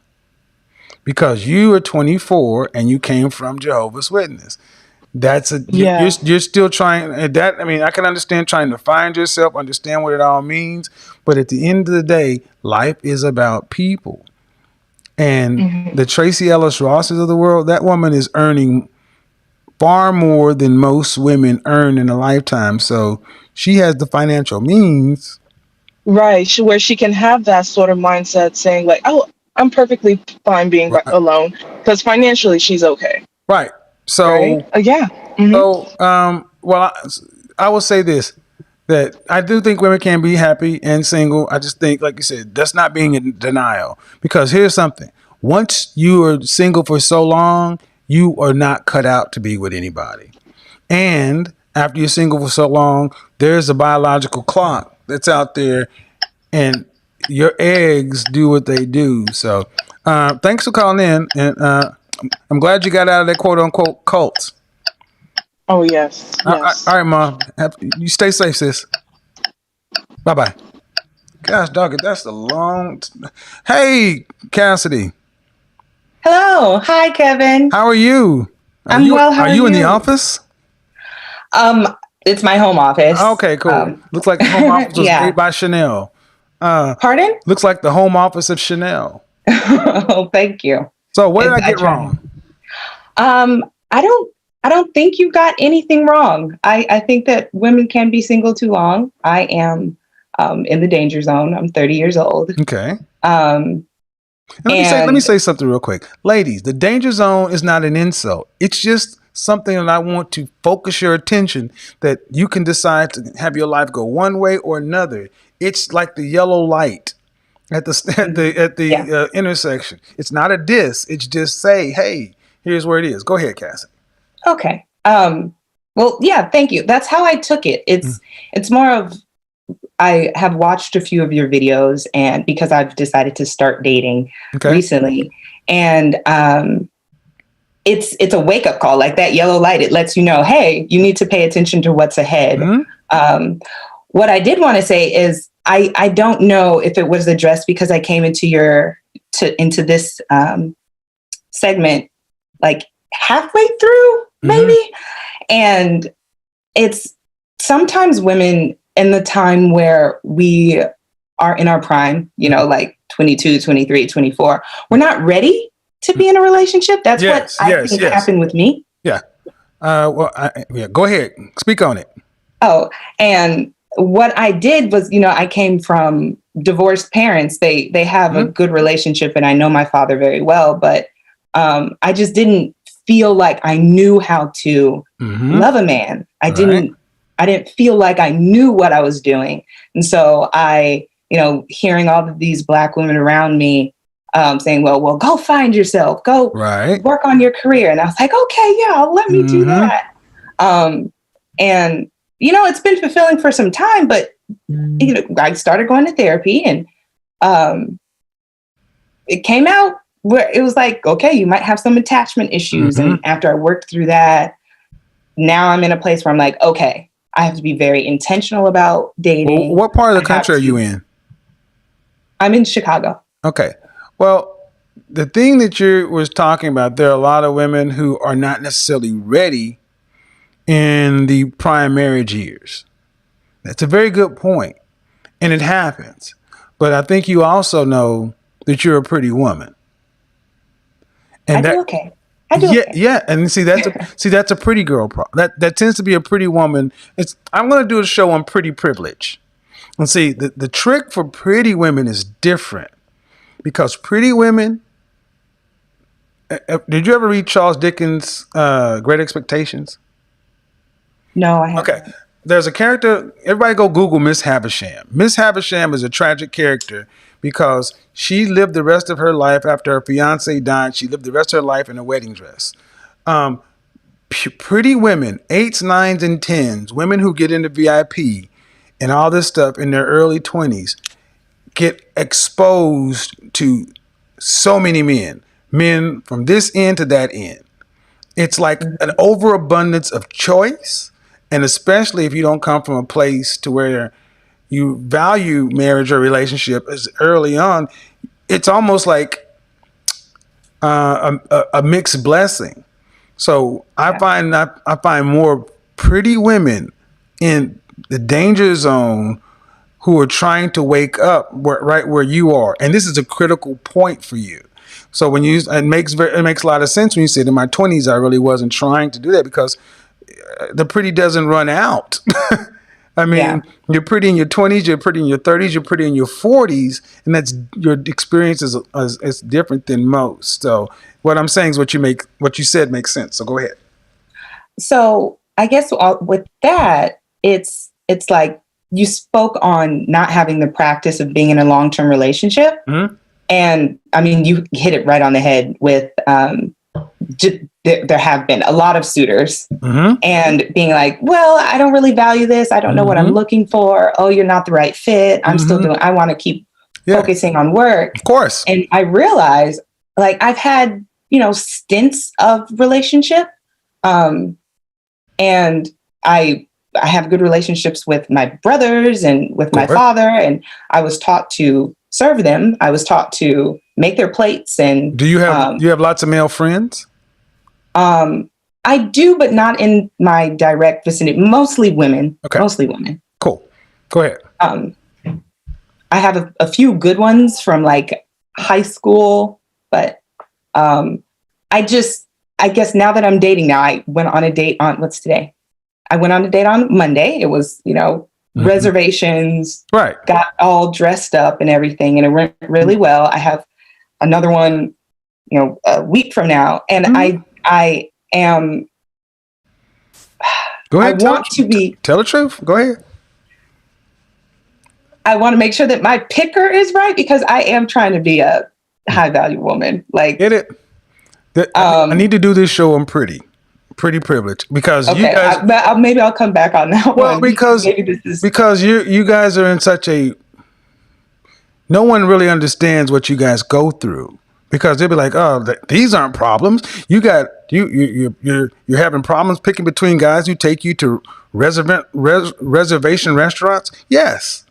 because you are 24 and you came from Jehovah's Witness. You're still trying that. I mean, I can understand trying to find yourself, understand what it all means. But at the end of the day, life is about people. And the Tracy Ellis Rosses of the world, that woman is earning far more than most women earn in a lifetime. So she has the financial means. Right. Where she can have that sort of mindset saying like, oh, I'm perfectly fine being alone because financially she's okay. Right. So, right? Yeah. Mm-hmm. So, well, I will say this, that I do think women can be happy and single. I just think, like you said, that's not being in denial, because here's something. Once you are single for so long, you are not cut out to be with anybody. And after you're single for so long, there's a biological clock that's out there and your eggs do what they do. So, thanks for calling in. And, I'm glad you got out of that quote unquote cult. Oh, yes. Yes. All right, Mom. You stay safe, sis. Bye-bye. Gosh, dog, that's the long... Hey, Cassidy. Hello. Hi, Kevin. How are you? I'm well. How are you? Are you in the office? It's my home office. Okay, cool. Looks like the home office was made by Chanel. Pardon? Looks like the home office of Chanel. Oh, thank you. So what did I get wrong? I don't think you got anything wrong. I think that women can be single too long. I am in the danger zone. I'm 30 years old. Okay. Let me say something real quick. Ladies, the danger zone is not an insult. It's just something that I want to focus your attention, that you can decide to have your life go one way or another. It's like the yellow light at the intersection. It's not a diss. It's just say, hey, here's where it is. Go ahead, Cassie. Okay. Well, yeah, thank you. That's how I took it. It's more of, I have watched a few of your videos, and because I've decided to start dating recently, and it's a wake up call, like that yellow light. It lets you know, hey, you need to pay attention to what's ahead. What I did want to say is, I don't know if it was addressed because I came into this segment like halfway through, maybe. And it's sometimes women in the time where we are in our prime, like 22, 23, 24, we're not ready to be in a relationship. That's what I think happened with me. Yeah. Go ahead. Speak on it. Oh, and what I did was, I came from divorced parents. They have a good relationship, and I know my father very well, but I just didn't feel like I knew how to love a man. I didn't feel like I knew what I was doing. And so hearing all of these Black women around me saying, well, go find yourself, go work on your career. And I was like, okay, yeah, let me do that. And, it's been fulfilling for some time, but I started going to therapy, and it came out where it was like, okay, you might have some attachment issues. And after I worked through that, now I'm in a place where I'm like, okay, I have to be very intentional about dating. Well, what part of the country are you in? I'm in Chicago. Okay. Well, the thing that you was talking about, there are a lot of women who are not necessarily ready in the prime marriage years. That's a very good point. And it happens. But I think you also know that you're a pretty woman. And I do okay. Yeah, and that's a pretty girl problem. That tends to be a pretty woman. I'm going to do a show on pretty privilege. And see, the trick for pretty women is different, because pretty women. Did you ever read Charles Dickens' Great Expectations? No, I haven't. Okay. There's a character, everybody go Google Miss Havisham. Miss Havisham is a tragic character because she lived the rest of her life after her fiance died. She lived the rest of her life in a wedding dress. Pretty women, 8s, 9s, and 10s, women who get into VIP and all this stuff in their early 20s, get exposed to so many men from this end to that end. It's like an overabundance of choice. And especially if you don't come from a place to where you value marriage or relationship as early on, it's almost like a mixed blessing. So I find more pretty women in the danger zone who are trying to wake up right where you are, and this is a critical point for you. So when it makes a lot of sense when you said in my 20s I really wasn't trying to do that, because the pretty doesn't run out. I mean, you're pretty in your 20s, you're pretty in your 30s, you're pretty in your 40s, and that's your experience is different than most. So what I'm saying is what you said makes sense. So go ahead. So I guess with that, it's like you spoke on not having the practice of being in a long-term relationship. And I mean, you hit it right on the head with there have been a lot of suitors and being like, well, I don't really value this. I don't know what I'm looking for. Oh, you're not the right fit. I want to keep focusing on work. Of course. And I realized, like, I've had, stints of relationship. And I have good relationships with my brothers and with my father. And I was taught to serve them. I was taught to make their plates. And do you have lots of male friends? I do, but not in my direct vicinity. Mostly women. Okay. Mostly women. Cool. Go ahead. I have a few good ones from like high school, but I guess now that I'm dating now, I went on a date on what's today? I went on a date on Monday. It was, reservations. Right. Got all dressed up and everything, and it went really well. I have another one, a week from now, and I am. Go ahead. Tell the truth. Go ahead. I want to make sure that my picker is right, because I am trying to be a high value woman. Like, get it? I need to do this show on pretty privilege, because you guys. Maybe I'll come back on that one. Well, because you guys are in such a. No one really understands what you guys go through, because they'll be like, "Oh, these aren't problems. You're having problems picking between guys who take you to reservation restaurants." Yes,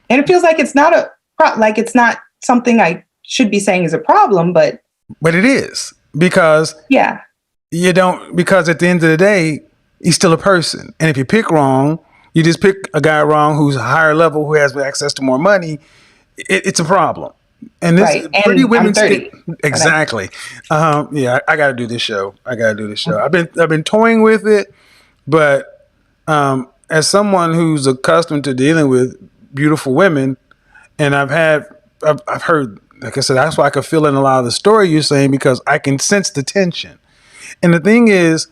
and it feels like it's not it's not something I should be saying is a problem, but it is, because because at the end of the day, he's still a person, and if you pick wrong, you just pick a guy wrong who's higher level, who has access to more money. It's a problem. And this pretty women exactly. I got to do this show. I've been toying with it, but as someone who's accustomed to dealing with beautiful women, And I've heard, like I said, that's why I could feel in a lot of the story you're saying, because I can sense the tension. And the thing is,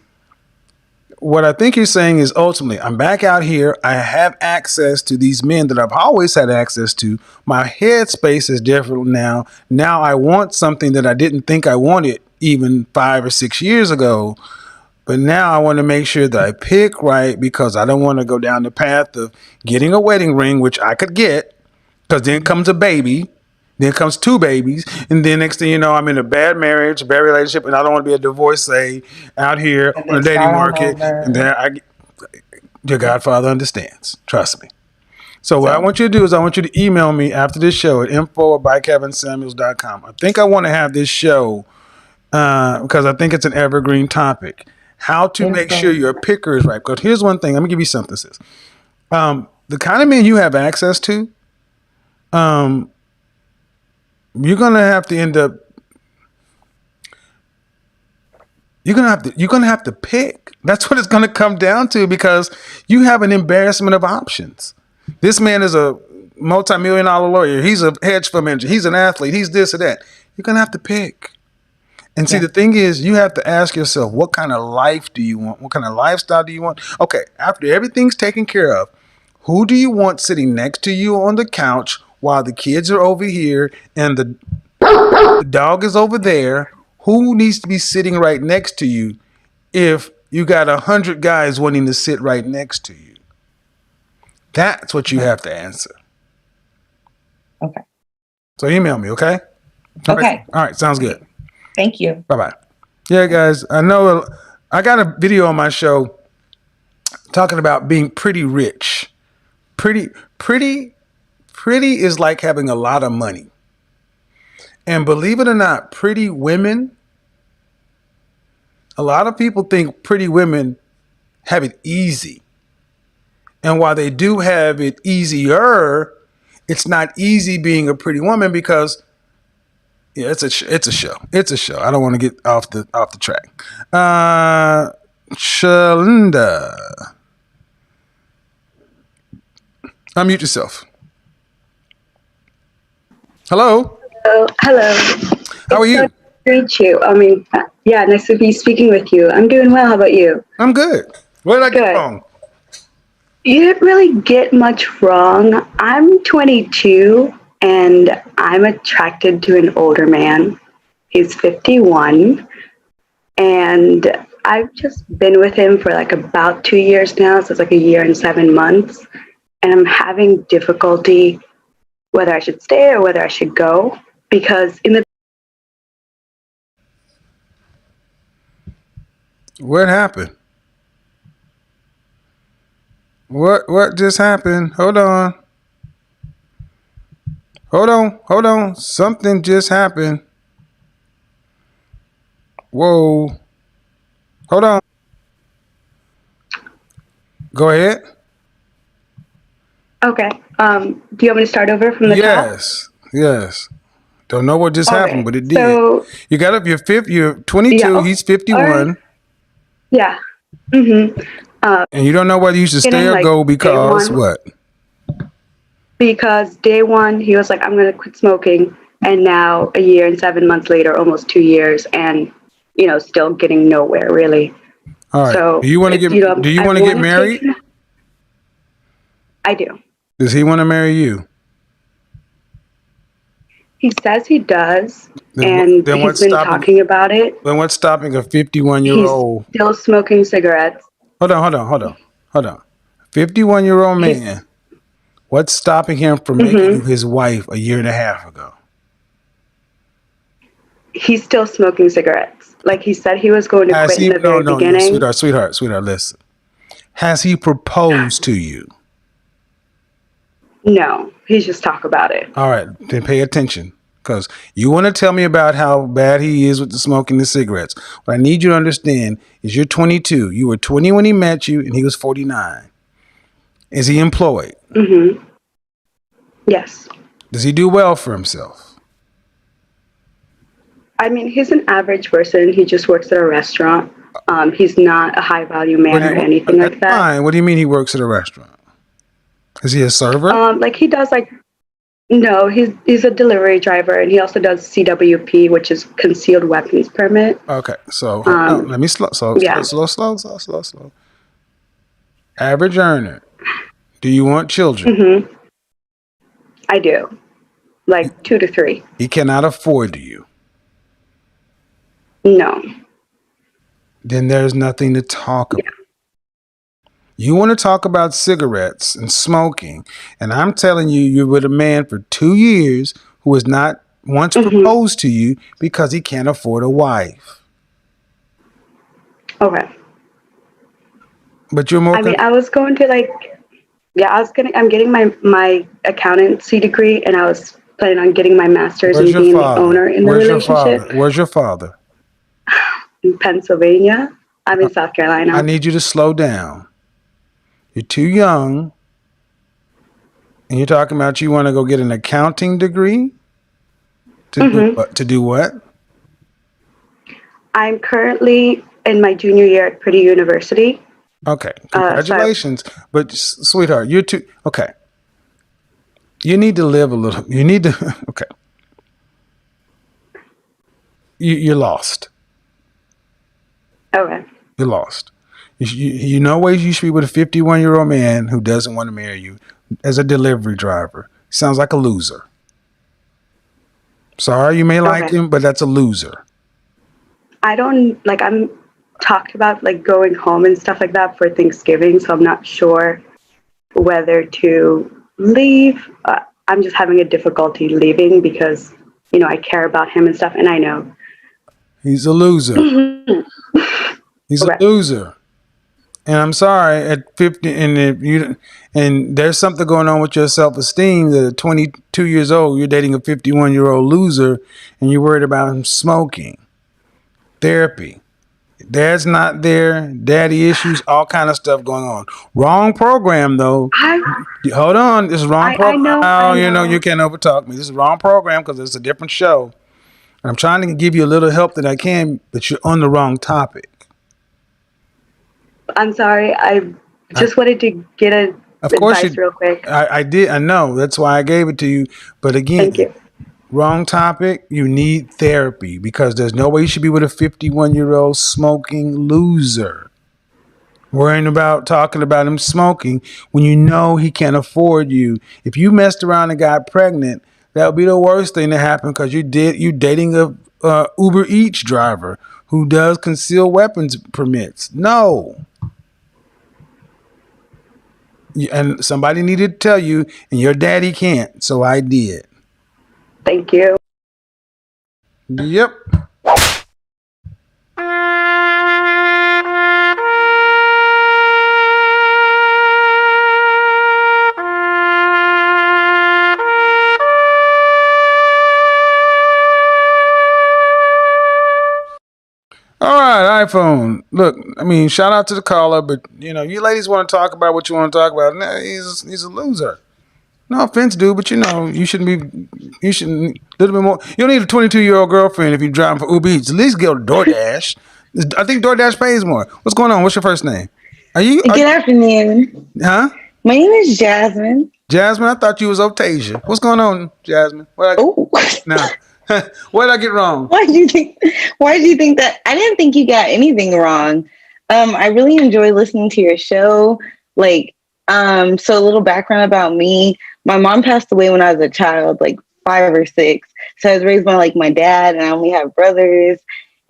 what I think you're saying is ultimately, I'm back out here. I have access to these men that I've always had access to. My headspace is different now. Now I want something that I didn't think I wanted even 5 or 6 years ago. But now I want to make sure that I pick right, because I don't want to go down the path of getting a wedding ring, which I could get, because then comes a baby. Then comes 2 babies, and then next thing you know, I'm in a bad marriage, bad relationship, and I don't want to be a divorcee out here And on the then dating start all market. over. And then your Godfather understands. Trust me. So what I want you to do is I want you to email me after this show at info@bykevinsamuels.com. I think I want to have this show because I think it's an evergreen topic. How to make sure your picker is right. Because here's one thing. Let me give you something, sis. The kind of men you have access to, you're gonna have to end up. You're gonna have to pick. That's what it's gonna come down to, because you have an embarrassment of options. This man is a multi-million-dollar lawyer. He's a hedge fund manager. He's an athlete. He's this or that. You're gonna have to pick. And see, the thing is, you have to ask yourself, what kind of life do you want? What kind of lifestyle do you want? Okay, after everything's taken care of, who do you want sitting next to you on the couch while the kids are over here and the dog is over there? Who needs to be sitting right next to you if you got 100 guys wanting to sit right next to you? That's what you have to answer. Okay. So email me, okay? Okay. All right, sounds good. Thank you. Bye-bye. Yeah, guys, I know I got a video on my show talking about being pretty rich. Pretty is like having a lot of money. And believe it or not, pretty women, a lot of people think pretty women have it easy. And while they do have it easier, it's not easy being a pretty woman, because yeah, it's a show. It's a show. I don't want to get off the track. Shalinda, unmute yourself. Hello. Oh, hello. How are you? Nice to meet you. I mean, yeah, nice to be speaking with you. I'm doing well. How about you? I'm good. What did I get Good. wrong? You didn't really get much wrong. I'm 22 and I'm attracted to an older man. He's 51 and I've just been with him for like about 2 years now. So it's like a year and 7 months. And I'm having difficulty whether I should stay or whether I should go, because in the What happened? What just happened? Hold on. Something just happened. Whoa. Hold on. Go ahead. Okay. Do you want me to start over from the top? Yes. Don't know what just Okay, happened, but it did. so- You got up. You're 22. Yeah, He's 51, all right. Yeah. Mm-hmm. and you don't know whether you should stay Getting, or like, go because day one. what? Because day one, he was like, I'm going to quit smoking. And now a year and 7 months later, almost 2 years, and, still getting nowhere really. All right. So do you want to if, get? Do you I want to get wanna married? take- I do. Does he want to marry you? He says he does. Then And then he's what's been stopping- talking about it. Then what's stopping a He's 51-year-old? still smoking cigarettes. Hold on. 51-year-old man. What's stopping him from making you his wife a year and a half ago? He's still smoking cigarettes. Like he said he was going to Has quit he? in the very No, beginning. sweetheart. Listen. Has he proposed to you? No, he's just talk about it. All right, then pay attention, because you want to tell me about how bad he is with the smoking the cigarettes. What I need you to understand is you're 22. You were 20 when he met you, and he was 49. Is he employed? Mm-hmm. Yes. Does he do well for himself? I mean, he's an average person. He just works at a restaurant. He's not a high value man or anything like that. Fine. What do you mean he works at a restaurant? Is he a server? Like he does like No, he's a delivery driver, and he also does CWP, which is concealed weapons permit. Okay, so no, let me slow. Yeah. Slow. Average earner. Do you want children? Mm-hmm. I do, like 2 to 3. He cannot afford you. No. Then there's nothing to talk about. You want to talk about cigarettes and smoking, and I'm telling you, you're with a man for 2 years who has not once proposed to you because he can't afford a wife. Okay. But you're more. I mean, I was going to I'm getting my accountancy degree, and I was planning on getting my master's and being the owner in the relationship. Where's your father? In Pennsylvania. I'm in South Carolina. I need you to slow down. You're too young, and you're talking about you want to go get an accounting degree? To do what? I'm currently in my junior year at Purdue University. Okay, congratulations. But sweetheart, you're too, okay. You need to live a little, you need to, okay. You're lost. Okay. You're lost. You know ways you should be with a 51-year-old man who doesn't want to marry you as a delivery driver. Sounds like a loser. Sorry, you may like him, but that's a loser. I'm talked about like going home and stuff like that for Thanksgiving, so I'm not sure whether to leave. I'm just having a difficulty leaving because, I care about him and stuff, and I know. He's a loser. He's a loser. And I'm sorry, at 50, and there's something going on with your self-esteem that at 22 years old, you're dating a 51-year-old loser, and you're worried about him smoking. Therapy. Dad's not there. Daddy issues, all kind of stuff going on. Wrong program, though. Hold on. This is wrong program. I know. You can't overtalk me. This is wrong program because it's a different show. And I'm trying to give you a little help that I can, but you're on the wrong topic. I'm sorry. I just wanted to get advice real quick. I did. I know. That's why I gave it to you. But again, thank you. Wrong topic. You need therapy because there's no way you should be with a 51-year-old smoking loser. Worrying about talking about him smoking when you know he can't afford you. If you messed around and got pregnant, that would be the worst thing to happen because you dating a Uber Eats driver who does concealed weapons permits. No. And somebody needed to tell you, and your daddy can't, so I did. Thank you. Yep. All right, iPhone. Look, I mean, shout out to the caller, but you ladies want to talk about what you want to talk about. Nah, he's a loser. No offense, dude, but you shouldn't a little bit more. You don't need a 22-year-old girlfriend if you're driving for Uber Eats. At least go to DoorDash. I think DoorDash pays more. What's going on? What's your first name? Good afternoon. Huh? My name is Jasmine. Jasmine, I thought you was Optasia. What's going on, Jasmine? What did I get wrong? Why did you think that? I didn't think you got anything wrong. I really enjoy listening to your show. So a little background about me. My mom passed away when I was a child, 5 or 6. So I was raised by my dad, and I only have brothers.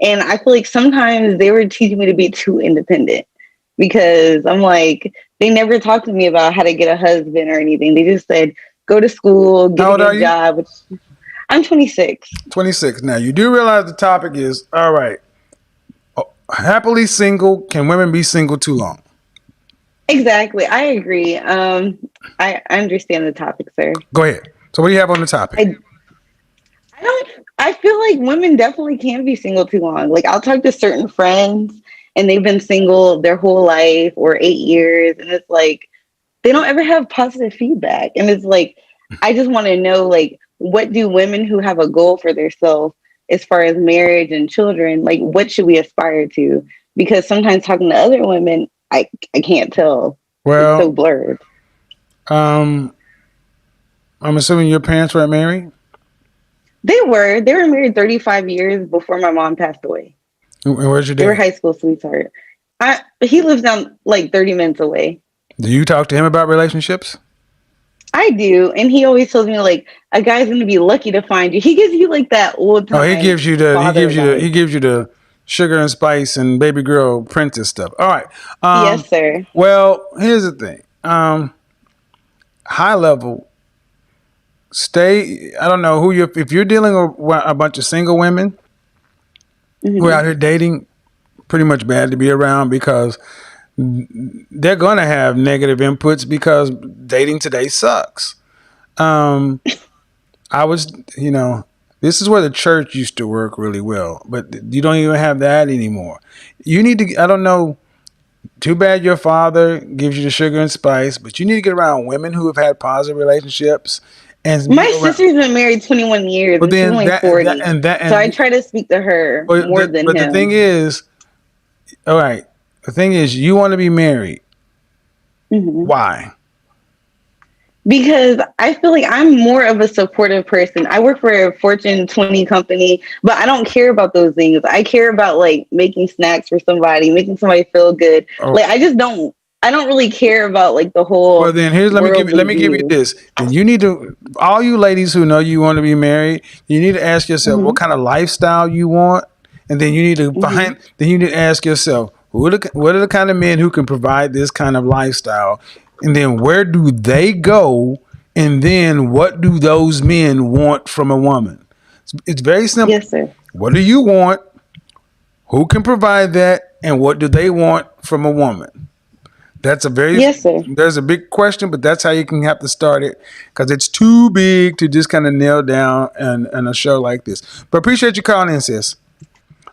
And I feel like sometimes they were teaching me to be too independent because I'm they never talked to me about how to get a husband or anything. They just said, go to school, get a good job. Which I'm 26. 26. Now, you do realize the topic is, all right, happily single. Can women be single too long? Exactly. I agree. I understand the topic, sir. Go ahead. So what do you have on the topic? I feel like women definitely can be single too long. I'll talk to certain friends and they've been single their whole life or 8 years. And it's they don't ever have positive feedback. And it's I just want to know, what do women who have a goal for themselves as far as marriage and children, what should we aspire to? Because sometimes talking to other women, I can't tell. Well, it's so blurred. I'm assuming your parents weren't married? They were married 35 years before my mom passed away. And where's your They were dad? high school sweetheart. He lives down like 30 minutes away. Do you talk to him about relationships? I do, and he always tells me like a guy's gonna be lucky to find you. He gives you like that old time. Oh, he gives you the father advice. he gives you the sugar and spice and baby girl princess stuff. All right. Yes, sir. Well, here's the thing. High level. I don't know if you're dealing with a bunch of single women who are out here dating, pretty much bad to be around because they're going to have negative inputs because dating today sucks. This is where the church used to work really well, but you don't even have that anymore. You need to, I don't know, too bad your father gives you the sugar and spice, but you need to get around women who have had positive relationships. And my sister's been married 21 years, and she's only 40. So I try to speak to her more than him. But the thing is, all right, the thing is, you want to be married. Mm-hmm. Why? Because I feel like I'm more of a supportive person. I work for a Fortune 20 company, but I don't care about those things. I care about like making snacks for somebody, making somebody feel good. Oh. Like I don't really care about like the whole. Well, then let me give you this. And you need to, all you ladies who know you want to be married, you need to ask yourself what kind of lifestyle you want, and then you need to ask yourself what are the kind of men who can provide this kind of lifestyle, and then where do they go, and then what do those men want from a woman? It's very simple. Yes, sir. What do you want? Who can provide that, and what do they want from a woman? That's there's a big question, but that's how you can have to start it because it's too big to just kind of nail down in a show like this. But appreciate you calling in, sis.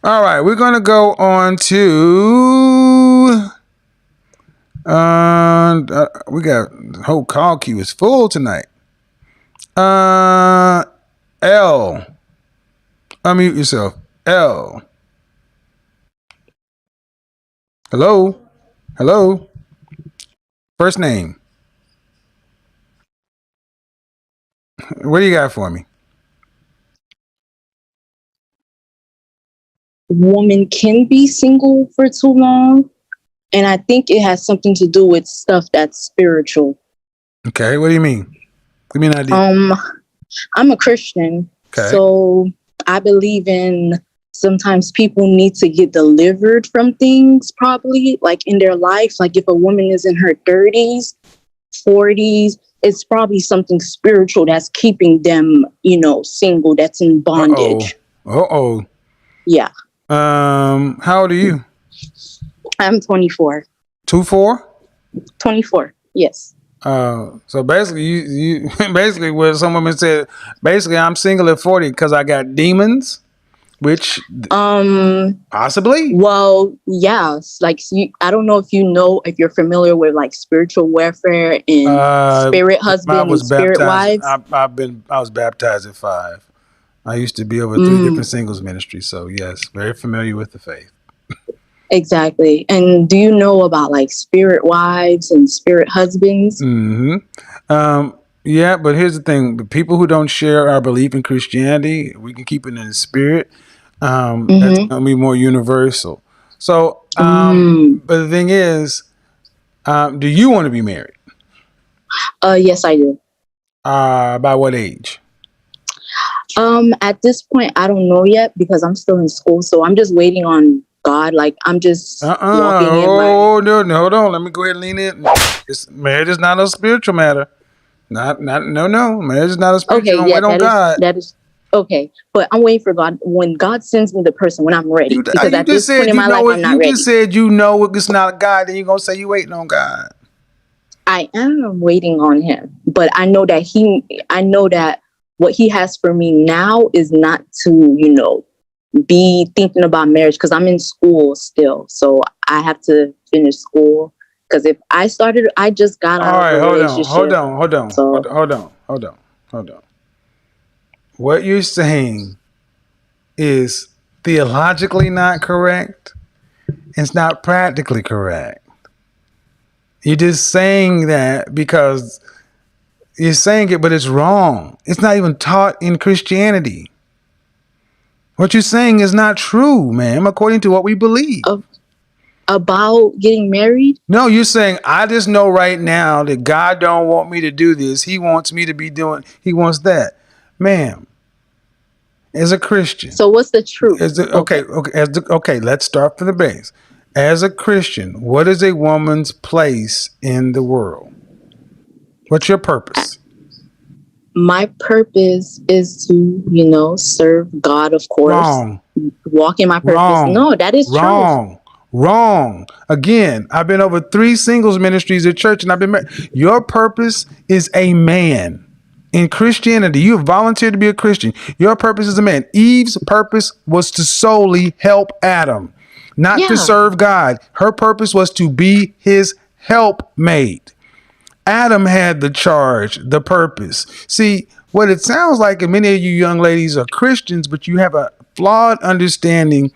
All right, we're going to go on to, we got, the whole call queue is full tonight. L, unmute yourself. L. Hello. First name. What do you got for me? Woman can be single for too long, and I think it has something to do with stuff that's spiritual. Okay, what do you mean? Give me an idea. I'm a Christian, so I believe in sometimes people need to get delivered from things, probably like in their life. Like if a woman is in her 30s, 40s, it's probably something spiritual that's keeping them, single, that's in bondage. Yeah. How old are you? I'm 24. 24? 24, yes. So basically you basically what some women said, basically I'm single at 40 because I got demons. Which possibly? Well, yeah. Like I don't know if you're familiar with like spiritual warfare and spirit husband and spirit wives. I was baptized at 5. I used to be over 3 different singles ministries, so yes, very familiar with the faith. Exactly. And do you know about like spirit wives and spirit husbands? Mm-hmm. Yeah, but here's the thing: the people who don't share our belief in Christianity, we can keep it in the spirit. That's going to be more universal. So, but the thing is, do you want to be married? Yes, I do. By what age? At this point, I don't know yet because I'm still in school. So I'm just waiting on God. Like I'm just walking in. No, hold on. Let me go ahead and lean in. Marriage is not a spiritual matter. No. Marriage is not a spiritual. Okay, yeah, wait on God. That is. Okay, but I'm waiting for God. When God sends me the person, when I'm ready. Because at this point in my life, I'm not ready. You just said it's not God, then you're going to say you're waiting on God. I am waiting on him. But I know that what he has for me now is not to, be thinking about marriage because I'm in school still. So I have to finish school. Because if I just got out of a relationship. Hold on. What you're saying is theologically not correct. It's not practically correct. You're just saying that because You're saying it, but it's wrong. It's not even taught in Christianity. What you're saying is not true, ma'am, according to what we believe. About getting married? No, you're saying, I just know right now that God don't want me to do this. He wants me to be doing, he wants that. Ma'am, as a Christian. So what's the truth? Okay, let's start from the base. As a Christian, what is a woman's place in the world? What's your purpose? My purpose is to, serve God, of course. Wrong. Walk in my purpose. Wrong. No, that is wrong. Wrong. Again, I've been over 3 singles ministries at church, and I've been married. Your purpose is a man. In Christianity, you have volunteered to be a Christian. Your purpose is a man. Eve's purpose was to solely help Adam, not to serve God. Her purpose was to be his helpmate. Adam had the charge, the purpose. See, what it sounds like, and many of you young ladies are Christians, but you have a flawed understanding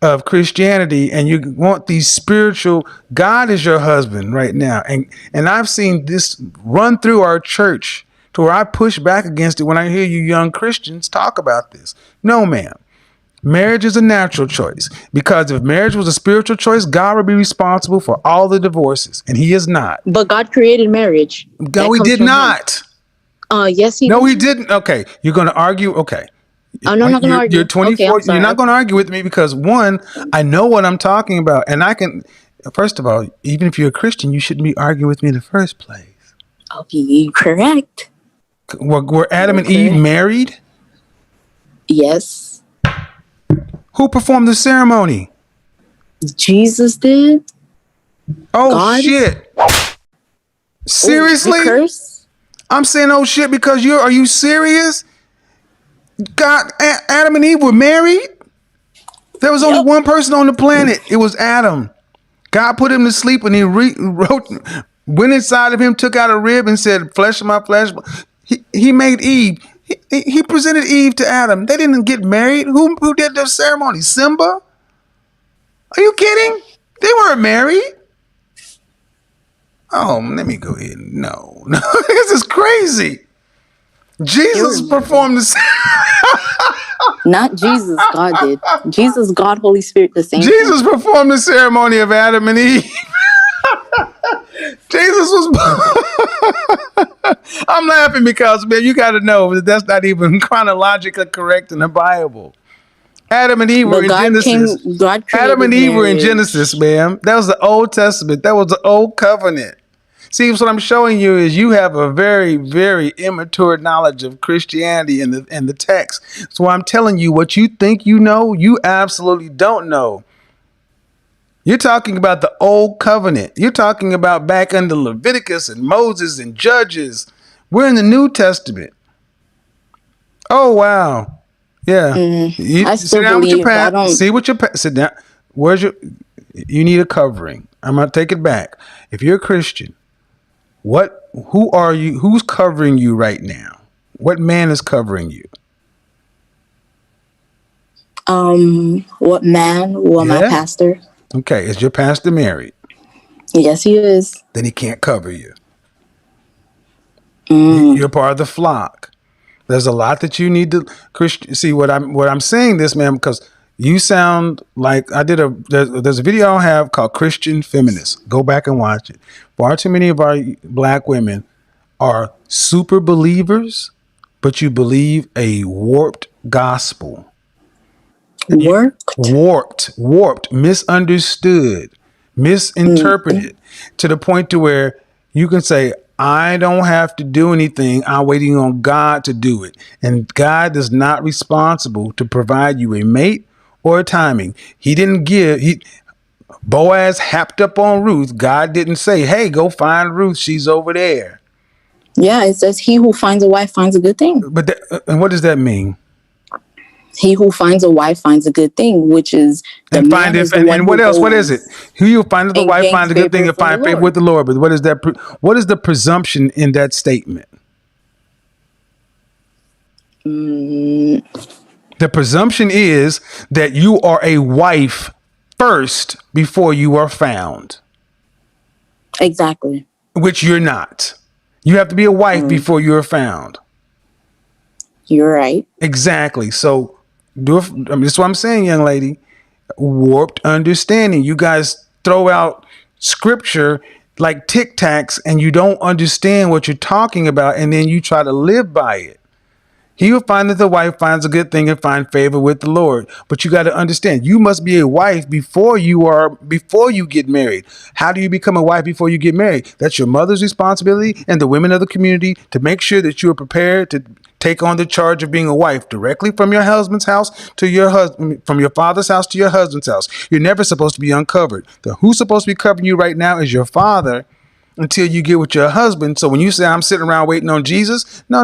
of Christianity, and you want these spiritual, God is your husband right now. And I've seen this run through our church to where I push back against it when I hear you young Christians talk about this. No, ma'am. Marriage is a natural choice, because if marriage was a spiritual choice, God would be responsible for all the divorces, and he is not. But God created marriage. No, he did not. Yes, he did. No, did. he didn't. Okay, you're going to argue? Okay. I'm not going to argue. You're 24. Okay, you're not going to argue with me because, one, I know what I'm talking about, and I can, first of all, even if you're a Christian, you shouldn't be arguing with me in the first place. Okay, correct. Were Adam and Eve married? Yes. Who performed the ceremony? Jesus did. Oh, God? Shit. Seriously? I'm saying oh shit because are you serious? God, Adam and Eve were married? There was only one person on the planet. It was Adam. God put him to sleep and he went inside of him, took out a rib and said, flesh of my flesh. He made Eve. He presented Eve to Adam. They didn't get married. Who did the ceremony? Simba? Are you kidding? They weren't married. Oh, let me go ahead. No, this is crazy. Jesus performed the Not Jesus, God did. Jesus, God, Holy Spirit, the same. Jesus performed the ceremony of Adam and Eve. Jesus was. I'm laughing because, man, you got to know that that's not even chronologically correct in the Bible. Adam and Eve were in Genesis. Adam and Eve were in Genesis, ma'am. That was the Old Testament. That was the Old Covenant. See, what I'm showing you is you have a very, very immature knowledge of Christianity in the text. So I'm telling you, what you think you know, you absolutely don't know. You're talking about the Old Covenant. You're talking about back under Leviticus and Moses and Judges. We're in the New Testament. Oh, wow. Yeah. I still believe. See what your sit down. You need a covering. I'm going to take it back. If you're a Christian, who are you? Who's covering you right now? What man is covering you? What man? Well, my pastor. Okay, is your pastor married? Yes, he is. Then he can't cover you. You're part of the flock. There's a lot that you need to see. What I'm saying this, ma'am, because you sound like there's a video I have called Christian Feminists. Go back and watch it. Far too many of our black women are super believers, but you believe a warped gospel. Warped, misunderstood, misinterpreted to the point to where you can say, I don't have to do anything. I'm waiting on God to do it. And God is not responsible to provide you a mate or a timing. He didn't Boaz happed up on Ruth. God didn't say, hey, go find Ruth. She's over there. Yeah, it says he who finds a wife finds a good thing. But and what does that mean? He who finds a wife finds a good thing, which is and what else? What is it? Who you find the wife finds a good thing and find favor with the Lord. But what is that? What is the presumption in that statement? The presumption is that you are a wife first before you are found. Exactly. Which you're not. You have to be a wife before you're found. You're right. Exactly. So that's what I'm saying, young lady. Warped understanding. You guys throw out scripture like tic tacs and you don't understand what you're talking about, and then you try to live by it. He will find that the wife finds a good thing and find favor with the Lord. But you got to understand, you must be a wife before you get married. How do you become a wife before you get married? That's your mother's responsibility and the women of the community to make sure that you are prepared to take on the charge of being a wife directly from your husband's house to your husband, from your father's house to your husband's house. You're never supposed to be uncovered. Who's supposed to be covering you right now is your father until you get with your husband. So when you say I'm sitting around waiting on Jesus, no.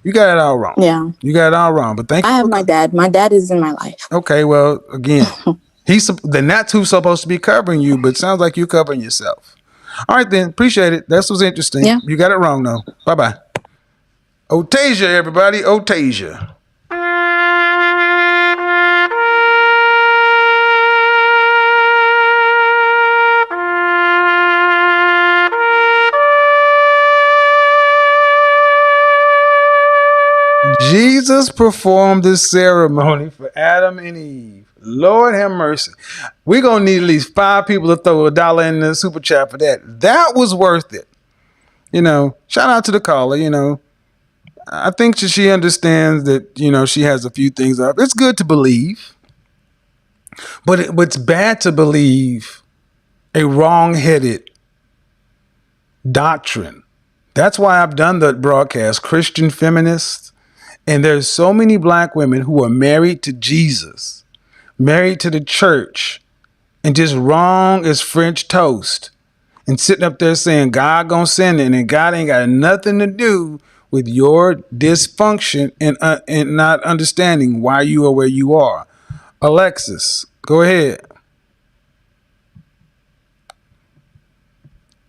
You got it all wrong. Yeah. You got it all wrong. But thank you. I have my dad. My dad is in my life. Okay, well, again, then that's who's supposed to be covering you, but it sounds like you're covering yourself. All right, then. Appreciate it. That was interesting. Yeah. You got it wrong, though. Bye-bye. Otasia, everybody. Otasia. Jesus performed this ceremony for Adam and Eve. Lord have mercy. We're going to need at least 5 people to throw $1 in the super chat for that. That was worth it. Shout out to the caller. I think she understands that, she has a few things up. It's good to believe, but it's bad to believe a wrong-headed doctrine. That's why I've done the broadcast, Christian Feminists. And there's so many black women who are married to Jesus, married to the church, and just wrong as French toast, and sitting up there saying God gonna send it, and God ain't got nothing to do with your dysfunction and not understanding why you are where you are. Alexis, go ahead.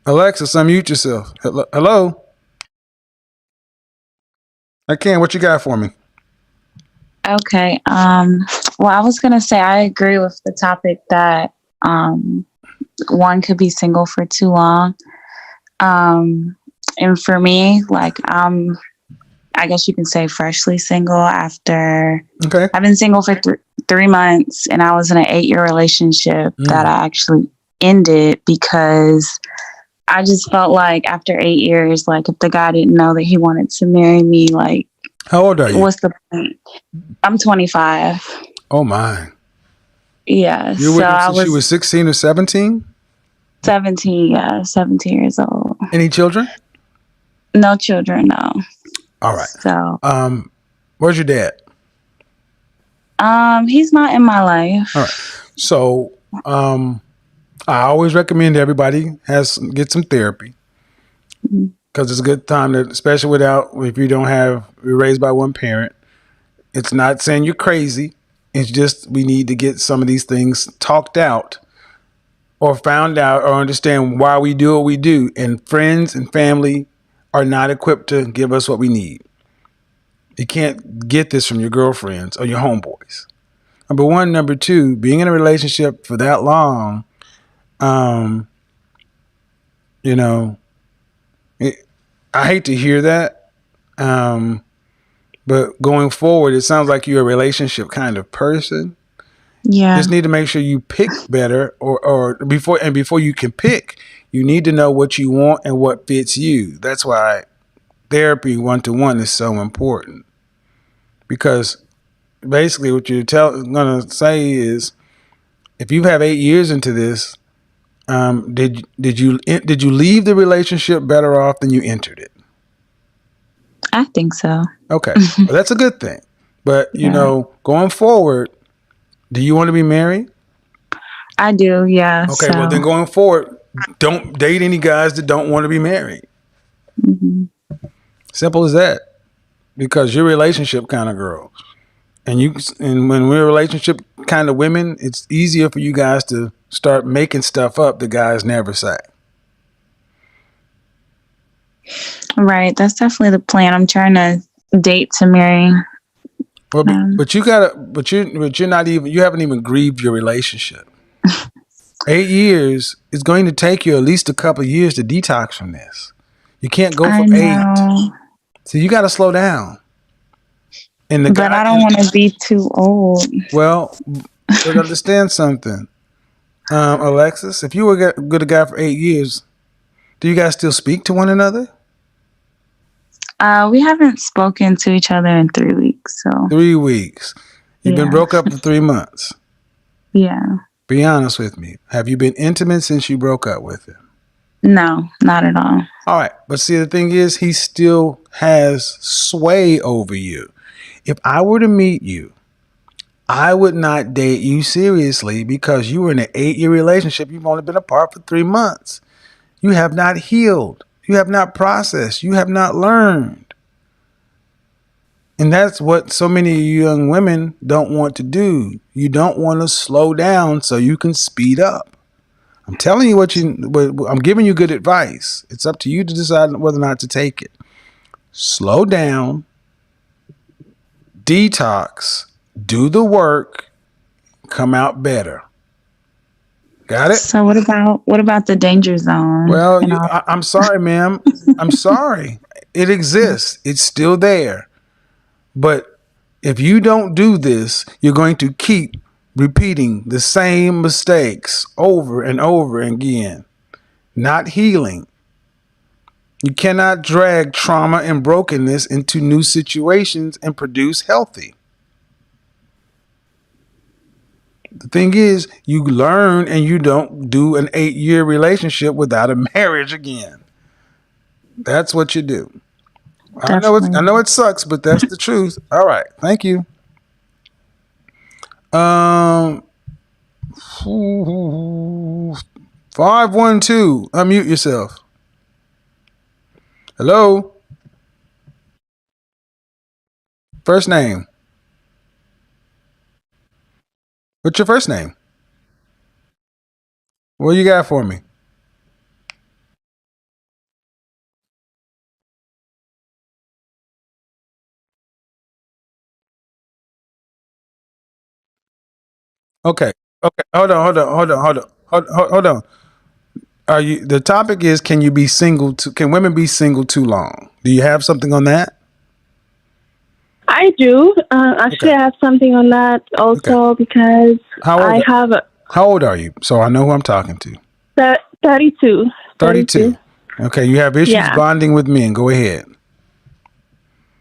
Alexis, unmute yourself. Hello? I can. What you got for me? Okay. Well, I was gonna say I agree with the topic that one could be single for too long. And for me, like I guess you can say freshly single after. Okay. I've been single for 3 months, and I was in an 8-year relationship that I actually ended because I just felt like after 8 years, like if the guy didn't know that he wanted to marry me, like, how old are you? What's the point? I'm 25. Oh my. Yeah. You were since she was 16 or 17? 17, yeah, 17 years old. Any children? No children, no. All right. So where's your dad? He's not in my life. All right. So I always recommend everybody get some therapy because it's a good time to, especially if you're raised by one parent. It's not saying you're crazy. It's just we need to get some of these things talked out or found out or understand why we do what we do. And friends and family are not equipped to give us what we need. You can't get this from your girlfriends or your homeboys. Number one. Number two, being in a relationship for that long, I hate to hear that. But going forward, it sounds like you're a relationship kind of person. Yeah. Just need to make sure you pick better or before you can pick, you need to know what you want and what fits you. That's why therapy 1-to-1 is so important. Because basically what you're going to say is if you have 8 years into this, did you leave the relationship better off than you entered it? I think so. Okay. Well, that's a good thing. But, going forward, do you want to be married? I do, yeah. Okay, well, then going forward, don't date any guys that don't want to be married. Mm-hmm. Simple as that. Because you're a relationship kind of girl. And when we're relationship kind of women, it's easier for you guys to start making stuff up the guys never say. Right. That's definitely the plan. I'm trying to date to marry. Well, but you haven't even grieved your relationship. 8 years is going to take you at least a couple of years to detox from this. You can't go I for 8. know, So you got to slow down. And the but guy, I don't want to be too old. well, but understand something, Alexis. If you were good a guy for 8 years, do you guys still speak to one another? We haven't spoken to each other in 3 weeks, so 3 weeks. You've been broke up for 3 months. yeah. Be honest with me. Have you been intimate since you broke up with him? No, not at all. All right. But see, the thing is, he still has sway over you. If I were to meet you, I would not date you seriously because you were in an 8-year relationship. You've only been apart for 3 months. You have not healed. You have not processed. You have not learned. And that's what so many young women don't want to do. You don't want to slow down so you can speed up. I'm telling you I'm giving you good advice. It's up to you to decide whether or not to take it. Slow down, detox, do the work, come out better. Got it? So what about the danger zone? Well, I'm sorry, ma'am. I'm sorry. It exists. It's still there. But if you don't do this, you're going to keep repeating the same mistakes over and over again, not healing. You cannot drag trauma and brokenness into new situations and produce healthy. The thing is, you learn and you don't do an 8-year relationship without a marriage again. That's what you do. I know it sucks, but that's the truth. All right. Thank you. 512. Unmute yourself. Hello. First name. What's your first name? What you got for me? Okay. Hold on. The topic is, can women be single too long? Do you have something on that? I do. Actually, I have something on that also because How old are you? So I know who I'm talking to. 32. 32. Okay. You have issues bonding with men. Go ahead.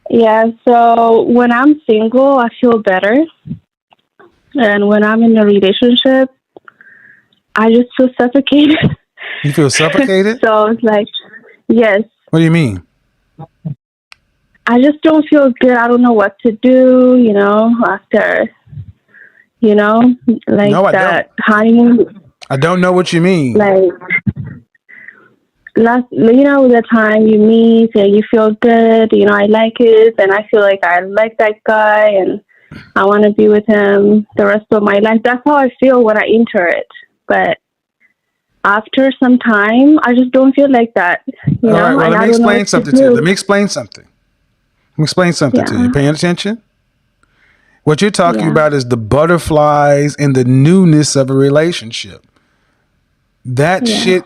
Yeah. So when I'm single, I feel better. And when I'm in a relationship, I just feel suffocated. You feel suffocated? So it's like, yes. What do you mean? I just don't feel good. I don't know what to do, after, like that honeymoon. I don't know what you mean. Like, the time you meet and you feel good, I like it, and I feel like I like that guy, and I want to be with him the rest of my life. That's how I feel when I enter it. But after some time, I just don't feel like that. All right, well, let me explain something to you. Let me explain something to you. Paying attention? What you're talking about is the butterflies and the newness of a relationship. That shit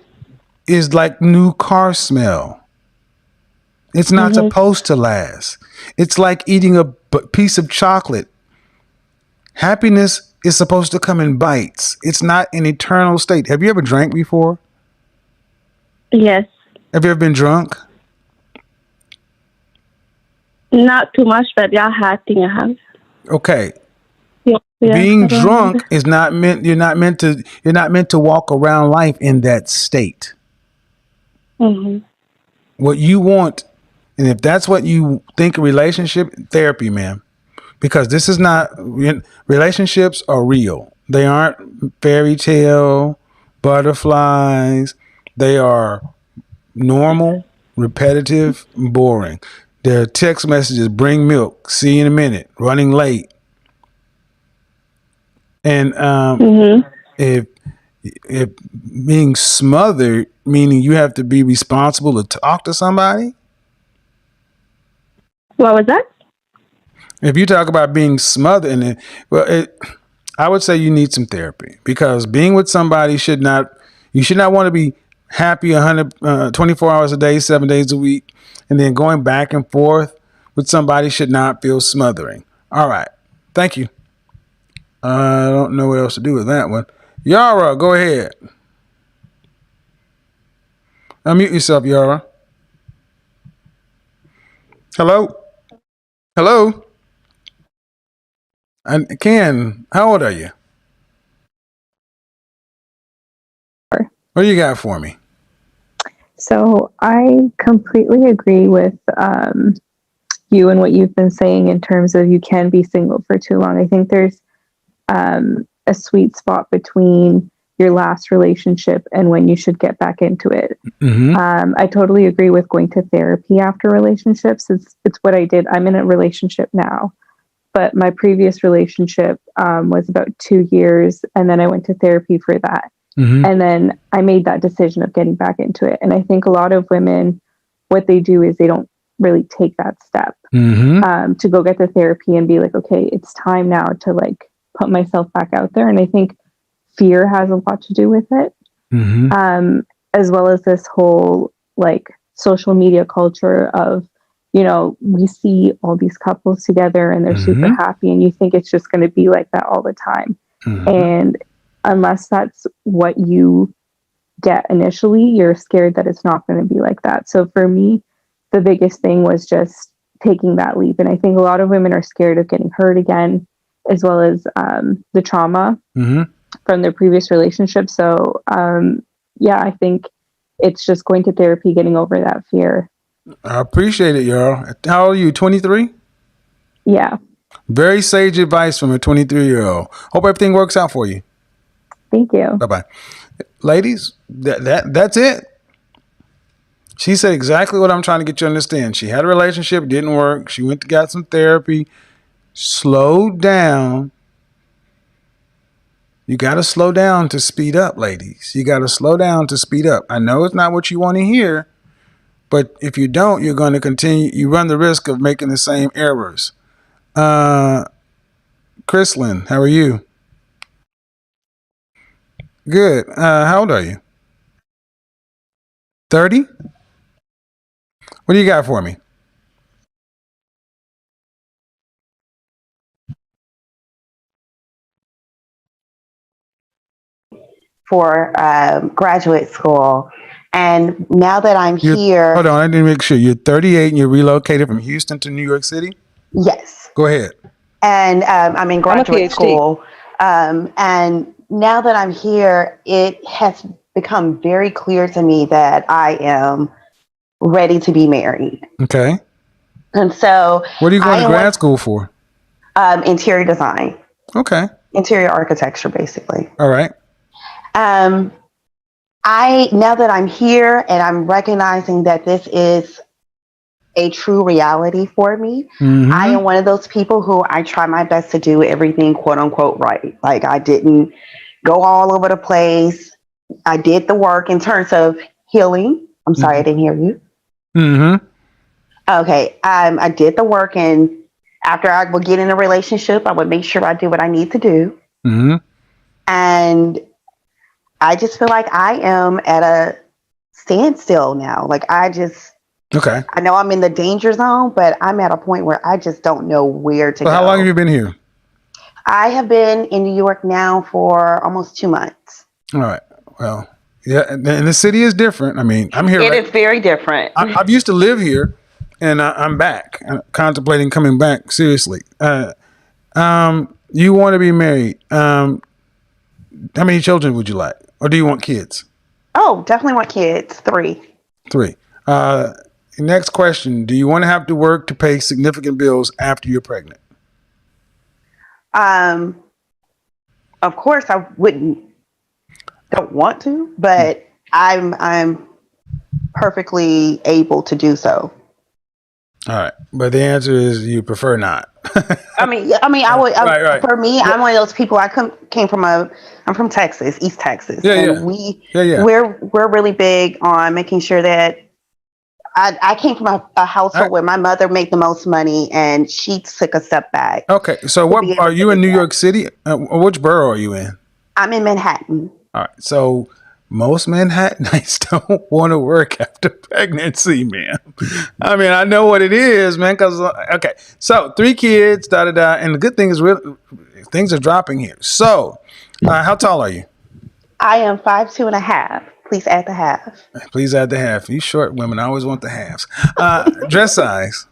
is like new car smell. It's not supposed to last. It's like eating a piece of chocolate. Happiness is supposed to come in bites. It's not an eternal state. Have you ever drank before? Yes. Have you ever been drunk? Not too much, but I think I have. Okay. Yeah, being drunk is not meant. You're not meant to walk around life in that state. Mm-hmm. What you want, and if that's what you think a relationship, therapy, man. Because this is not, relationships are real. They aren't fairy tale butterflies. They are normal, repetitive, boring. Their text messages: bring milk, see you in a minute, running late. And if being smothered, meaning you have to be responsible to talk to somebody. What was that? If you talk about being smothered, I would say you need some therapy, because being with somebody you should not want to be happy 24 hours a day, 7 days a week, and then going back and forth with somebody should not feel smothering. All right. Thank you. I don't know what else to do with that one. Yara, go ahead. Unmute yourself, Yara. Hello? Hello? And Ken, how old are you? What do you got for me? So I completely agree with you and what you've been saying in terms of you can be single for too long. I think there's a sweet spot between your last relationship and when you should get back into it. Mm-hmm. I totally agree with going to therapy after relationships. It's what I did. I'm in a relationship now, but my previous relationship was about 2 years, and then I went to therapy for that. Mm-hmm. And then I made that decision of getting back into it. And I think a lot of women, what they do is they don't really take that step to go get the therapy and be like, okay, it's time now to like put myself back out there. And I think fear has a lot to do with it, as well as this whole like social media culture of, you know, we see all these couples together and they're super happy, and you think it's just going to be like that all the time. And unless that's what you get initially, you're scared that it's not going to be like that. So for me, the biggest thing was just taking that leap. And I think a lot of women are scared of getting hurt again, as well as the trauma from their previous relationship. So yeah, I think it's just going to therapy, getting over that fear. I appreciate it, y'all. How old are you? 23? Yeah. Very sage advice from a 23-year-old. Hope everything works out for you. Thank you. Bye-bye. Ladies, that's it. She said exactly what I'm trying to get you to understand. She had a relationship, didn't work. She went to get some therapy. Slow down. You got to slow down to speed up, ladies. You got to slow down to speed up. I know it's not what you want to hear, but if you don't, you're going to continue. You run the risk of making the same errors. Chrislyn, how are you? Good. How old are you? 30? What do you got for me? For graduate school. And now that I'm here. Hold on, I didn't make sure. You're 38 and you're relocated from Houston to New York City? Yes. Go ahead. And I'm in graduate school. And now that I'm here, it has become very clear to me that I am ready to be married. Okay. And so. What are you going to grad school for? Interior design. Okay. Interior architecture, basically. All right. Now that I'm here and I'm recognizing that this is a true reality for me, I am one of those people who I try my best to do everything quote unquote right. Like I didn't go all over the place. I did the work in terms of healing. I'm sorry, I didn't hear you. Okay. I did the work, and after I would get in a relationship, I would make sure I do what I need to do. And I just feel like I am at a standstill now. Like I know I'm in the danger zone, but I'm at a point where I just don't know where to go. How long have you been here? I have been in New York now for almost 2 months. All right. Well, yeah, and the city is different. I mean, I'm here. It is very different. I've used to live here, and I'm back. I'm contemplating coming back seriously. You want to be married. How many children would you like? Or do you want kids? Oh, definitely want kids. 3. 3. Next question. Do you want to have to work to pay significant bills after you're pregnant? Of course I don't want to, but I'm perfectly able to do so. All right. But the answer is you prefer not. I mean, I would. Right. For me, I'm one of those people. I'm from Texas, East Texas, and we're really big on making sure that. I came from a household where my mother made the most money, and she took a step back. Okay, so what are you in New York City? Which borough are you in? I'm in Manhattan. All right, so most Manhattanites don't want to work after pregnancy, man. I mean, I know what it is, man. Because okay, so 3 kids, and the good thing is, things are dropping here. So, how tall are you? I am 5'2.5". Please add the half. Please add the half. You short women, I always want the halves. Dress size.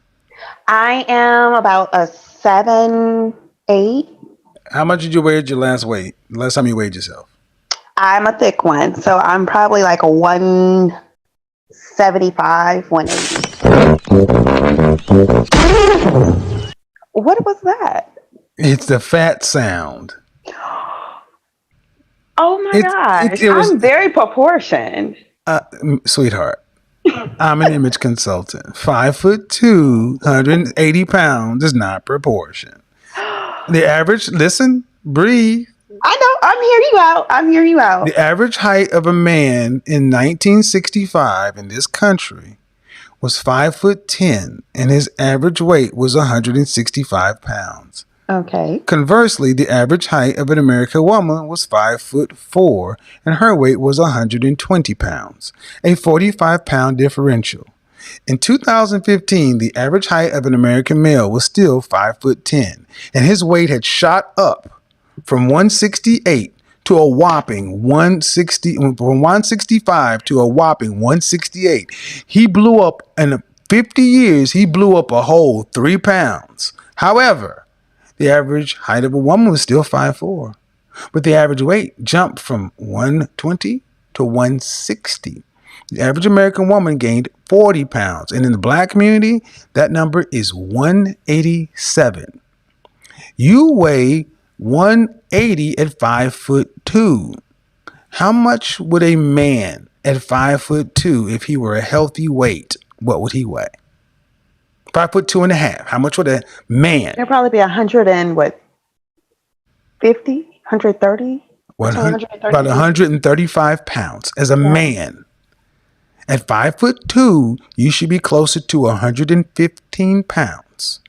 I am about a 7'8". How much did you weigh at your last weight? Last time you weighed yourself? I'm a thick one, so I'm probably like a 175, 180. What was that? It's the fat sound. Oh my gosh. I'm very proportioned. Sweetheart, I'm an image consultant. 5'2", 180 pounds is not proportion. The average, listen, breathe. I know. I'm hearing you out. The average height of a man in 1965 in this country was 5'10", and his average weight was 165 pounds. Okay. Conversely, the average height of an American woman was 5'4", and her weight was 120 pounds, a 45-pound differential. In 2015, the average height of an American male was still 5'10", and his weight had shot up from 168 to a whopping 160, from 165 to a whopping 168. He blew up in 50 years. He blew up a whole 3 pounds. However, the average height of a woman was still 5'4", but the average weight jumped from 120 to 160. The average American woman gained 40 pounds, and in the Black community, that number is 187. You weigh 180 at 5'2". How much would a man at 5'2", if he were a healthy weight, what would he weigh? 5'2.5". How much would a man? It'll probably be 100 and what? 50, 130? About 135 pounds as a man. At 5'2", you should be closer to 115 pounds.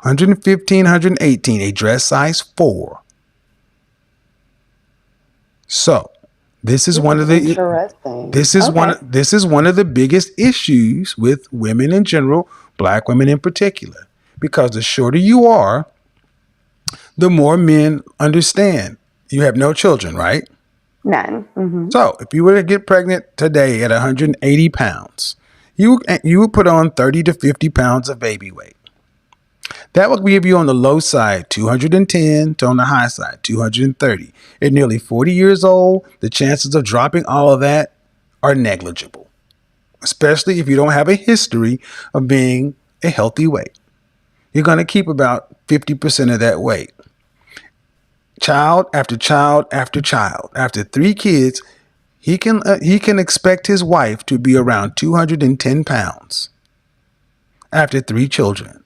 115, 118, a dress size 4. So, this is one of the this is one of the biggest issues with women in general, Black women in particular, because the shorter you are, the more men understand. You have no children, right? None. Mm-hmm. So, if you were to get pregnant today at 180 pounds, you would put on 30 to 50 pounds of baby weight. That will give you on the low side 210 to on the high side 230. At nearly 40 years old, the chances of dropping all of that are negligible, especially if you don't have a history of being a healthy weight. You're going to keep about 50% of that weight. Child after child after child. After 3 kids, he can expect his wife to be around 210 pounds. After 3 children.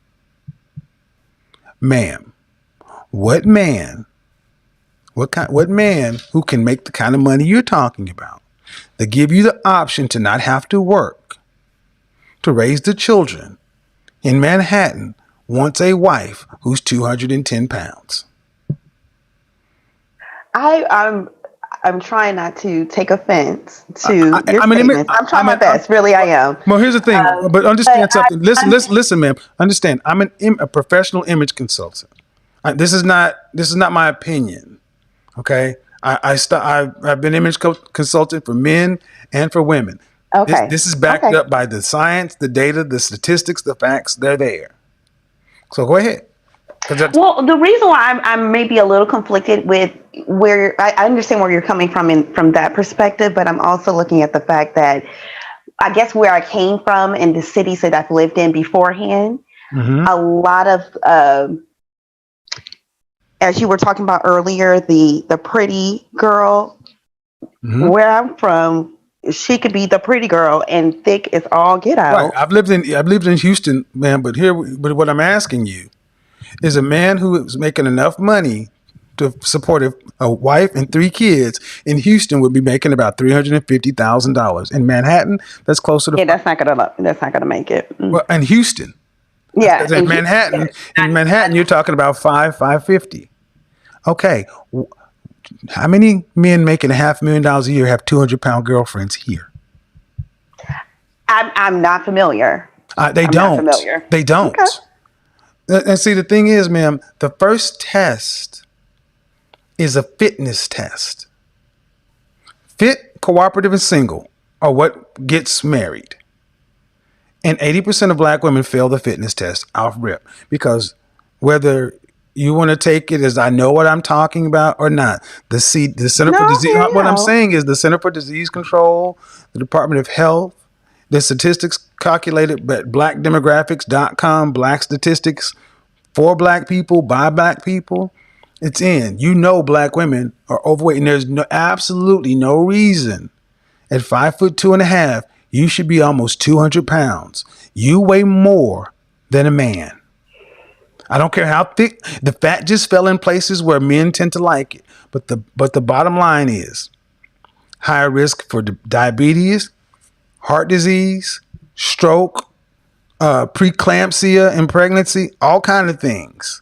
Ma'am, what man who can make the kind of money you're talking about, that give you the option to not have to work, to raise the children in Manhattan, wants a wife who's 210 pounds? I'm trying not to take offense to your statements. I'm trying my best. Really, I am. Well, here's the thing. But understand something. Listen, ma'am. Understand. I'm a professional image consultant. This is not my opinion. Okay. I've been image consultant for men and for women. Okay. This is backed up by the science, the data, the statistics, the facts. They're there. So go ahead. Well, the reason why I'm maybe a little conflicted with where I understand where you're coming from that perspective, but I'm also looking at the fact that I guess where I came from and the cities that I've lived in beforehand, a lot of, as you were talking about earlier, the pretty girl, where I'm from, she could be the pretty girl and thick is all get out. Right. I've lived in Houston, man, but what I'm asking you is a man who is making enough money to support a wife and 3 kids in Houston would be making about $350,000. In Manhattan, that's closer to that's not gonna make it. Well, in Houston, in Manhattan, you're talking about $550. Okay, How many men making $500,000 a year have 200-pound girlfriends here? I'm not familiar. They I'm don't. not familiar. They don't. And see, the thing is, ma'am, the first test is a fitness test. Fit, cooperative, and single are what gets married. And 80% of black women fail the fitness test off rip, because whether you want to take it as I know what I'm talking about or not, the Center for Disease, what I'm saying is the Center for Disease Control, the Department of Health, the statistics calculated at blackdemographics.com, black statistics for black people, by black people, it's in. You know black women are overweight, and there's absolutely no reason at 5'2.5" you should be almost 200 pounds. You weigh more than a man. I don't care how thick the fat just fell in places where men tend to like it. But the bottom line is higher risk for diabetes, heart disease, stroke, preeclampsia in pregnancy, all kind of things.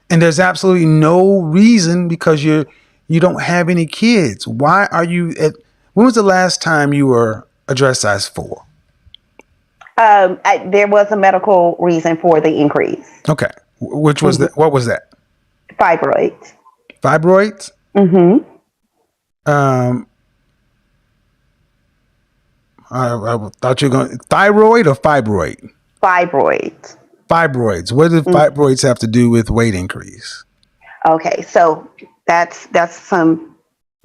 And there's absolutely no reason, because you don't have any kids. Why are you when was the last time you were a dress size 4? There was a medical reason for the increase. Okay. Which was that? What was that? Fibroids. Fibroids? Mm-hmm. I thought you were going thyroid or fibroid? Fibroids. Fibroids. What do fibroids have to do with weight increase? Okay, so that's some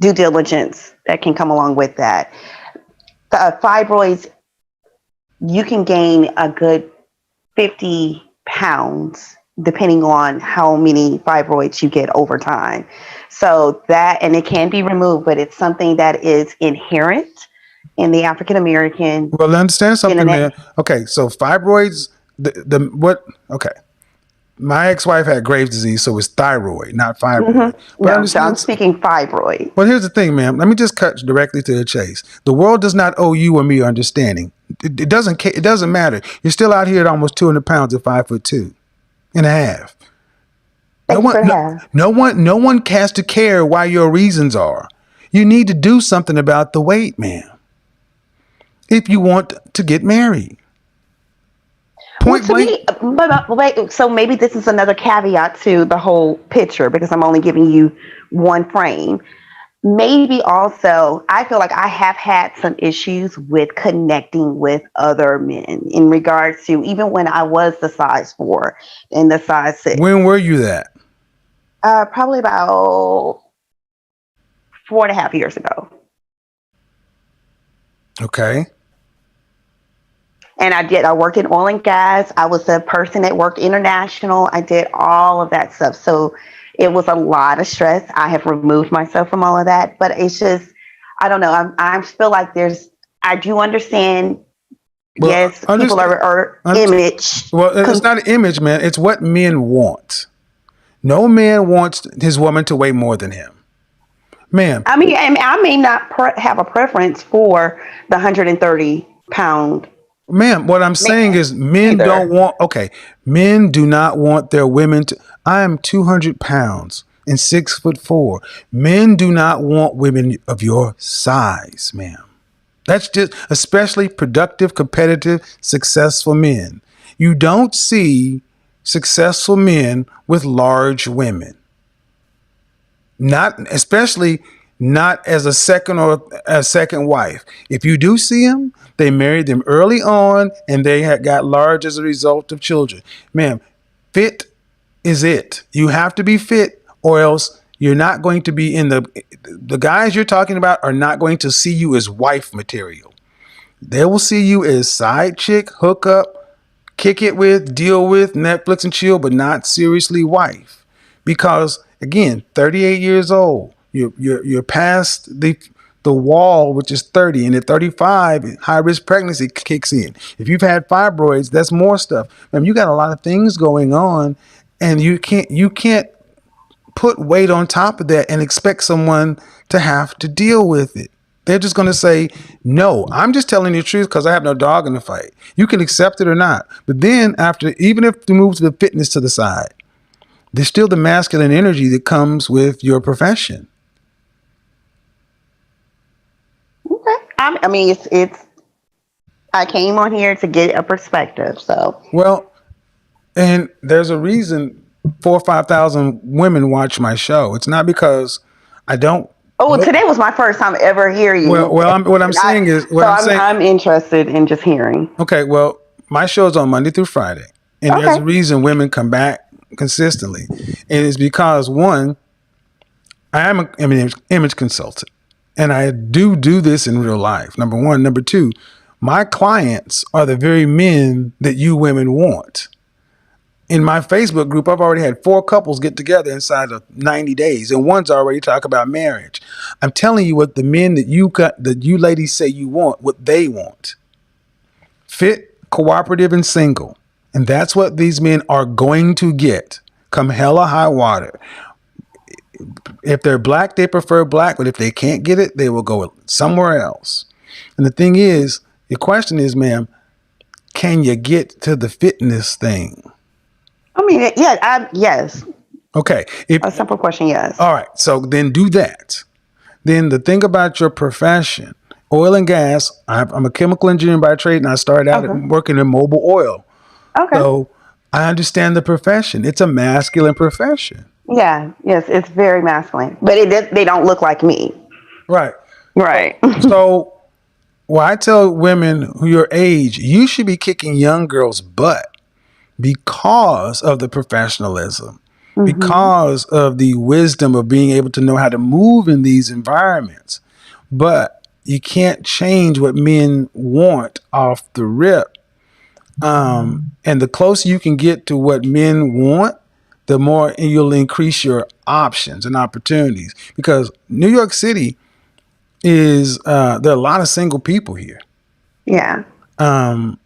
due diligence that can come along with that. Fibroids, you can gain a good 50 pounds depending on how many fibroids you get over time. So that, and it can be removed, but it's something that is inherent in the African American. Well, understand something, man. Okay, so fibroids, okay. My ex-wife had Graves' disease, so it's thyroid, not fibroid. Mm-hmm. No, so I'm speaking fibroid. Well, here's the thing, ma'am. Let me just cut directly to the chase. The world does not owe you or me understanding. It doesn't matter. You're still out here at almost 200 pounds at 5'2.5". No one has to care why your reasons are. You need to do something about the weight, ma'am, if you want to get married. Point blank. But wait, so maybe this is another caveat to the whole picture, because I'm only giving you one frame. Maybe also, I feel like I have had some issues with connecting with other men in regards to even when I was the size 4 and the size 6. When were you that? Probably about 4.5 years ago. Okay. And I worked in oil and gas. I was the person that worked international. I did all of that stuff. So it was a lot of stress. I have removed myself from all of that, but it's just, I don't know. I feel like I do understand. Well, yes, people are image. Well, it's not an image, man. It's what men want. No man wants his woman to weigh more than him. Ma'am. I mean, I may not have a preference for the 130-pound. Ma'am, what I'm saying is men men do not want their women to. I am 200 pounds and 6'4". Men do not want women of your size, ma'am. That's just, especially productive, competitive, successful men. You don't see successful men with large women. Especially not as a second or a second wife. If you do see them, they married them early on and they had got large as a result of children. Ma'am, fit is it. You have to be fit, or else you're not going to be in the guys you're talking about are not going to see you as wife material. They will see you as side chick, hook up, kick it with, deal with, Netflix and chill, but not seriously wife. Because again, 38 years old, you're past the wall, which is 30, and at 35, high risk pregnancy kicks in. If you've had fibroids, that's more stuff. You got a lot of things going on, and you can't put weight on top of that and expect someone to have to deal with it. They're just going to say, no, I'm just telling you the truth because I have no dog in the fight. You can accept it or not. But then even if you move the fitness to the side, there's still the masculine energy that comes with your profession. I mean, it's. I came on here to get a perspective. So Well, and there's a reason 4,000 or 5,000 women watch my show. It's not because I don't. Oh, today was my first time ever hearing you. What I'm saying is, I'm interested in just hearing. Okay, well, my show is on Monday through Friday, and there's a reason women come back consistently, and it's because one, I am an image consultant, and I do this in real life. Number one, number two, my clients are the very men that you women want. In my Facebook group, I've already had 4 couples get together inside of 90 days, and one's already talking about marriage. I'm telling you what the men that you ladies say you want, what they want. Fit, cooperative, and single. And that's what these men are going to get come hell or high water. If they're black, they prefer black, but if they can't get it, they will go somewhere else. And the thing is, your question is, ma'am, can you get to the fitness thing? I mean, yes. Okay. A simple question, yes. All right. So then do that. Then the thing about your profession, oil and gas, I'm a chemical engineer by trade, and I started out working in mobile oil. Okay. So I understand the profession. It's a masculine profession. Yeah. Yes, it's very masculine, but they don't look like me. Right. Right. So I tell women who your age, you should be kicking young girls' butt because of the professionalism, because of the wisdom of being able to know how to move in these environments. But you can't change what men want off the rip. And the closer you can get to what men want, the more you'll increase your options and opportunities. Because New York City is, there are a lot of single people here. Yeah. And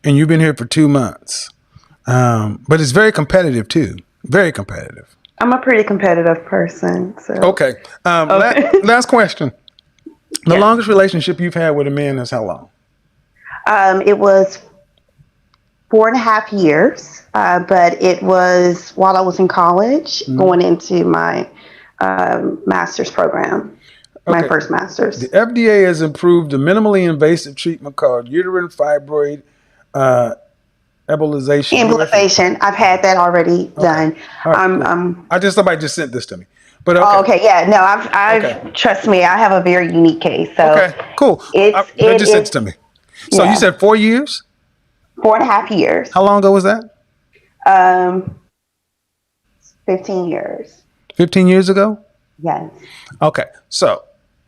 you've been here for 2 months. But it's very competitive too. Very competitive. I'm a pretty competitive person. So. Okay. Last question. The longest relationship you've had with a man is how long? It was 4.5 years, but it was while I was in college, going into my master's program, my first master's. The FDA has approved a minimally invasive treatment called uterine fibroid embolization. I've had that already done. Right, somebody just sent this to me. But okay. Oh, okay, yeah, no, I've trust me, I have a very unique case. So okay, cool. They just sent it to me. So you said 4 years? 4.5 years. How long ago was that? 15 years. 15 years ago? Yes. Okay, so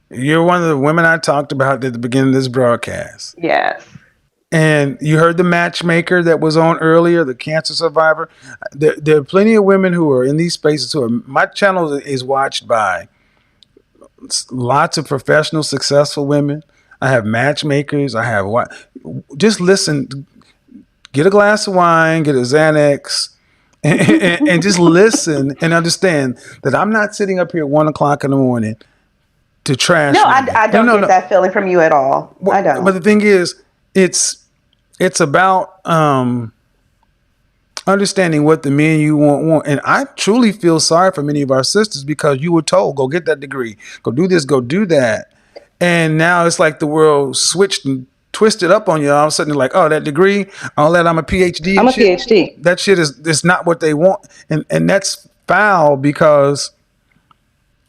you're one of the women I talked about at the beginning of this broadcast. Yes. And you heard the matchmaker that was on earlier, the cancer survivor. There are plenty of women who are in these spaces my channel is watched by lots of professional, successful women. I have matchmakers. Just listen, get a glass of wine, get a Xanax, and just listen and understand that I'm not sitting up here at 1:00 in the morning to trash. No, I don't get that feeling from you at all. I don't. But the thing is, it's about understanding what the men you want. And I truly feel sorry for many of our sisters because you were told, go get that degree, go do this, go do that. And now it's like the world switched and twisted up on you. All of a sudden, like, oh, that degree, all that, I'm a PhD. I'm a PhD. That shit is not what they want. And that's foul because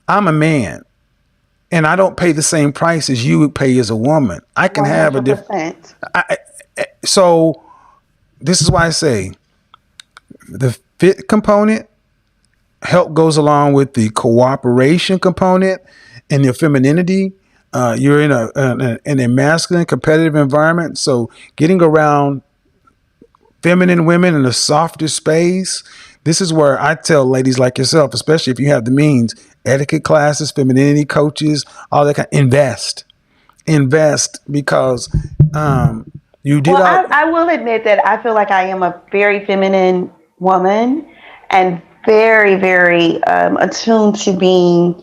I'm a man. And I don't pay the same price as you would pay as a woman. I can 100%. Have a different. So this is why I say the fit component help goes along with the cooperation component and the femininity. You're in a masculine competitive environment. So getting around feminine women in a softer space. This is where I tell ladies like yourself, especially if you have the means, etiquette classes, femininity coaches, all that kind. Invest because you did. Well, I will admit that I feel like I am a very feminine woman and very, very attuned to being.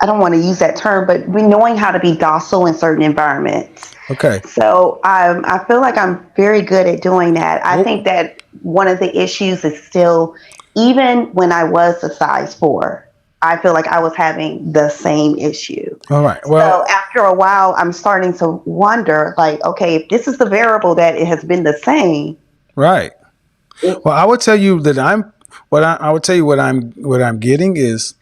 I don't want to use that term, but knowing how to be docile in certain environments. Okay. So I feel like I'm very good at doing that. I think that one of the issues is still, even when I was a size 4, I feel like I was having the same issue. All right. Well, so after a while, I'm starting to wonder, like, okay, if this is the variable that it has been the same. Right. Well, I would tell you that I would tell you what I'm getting is,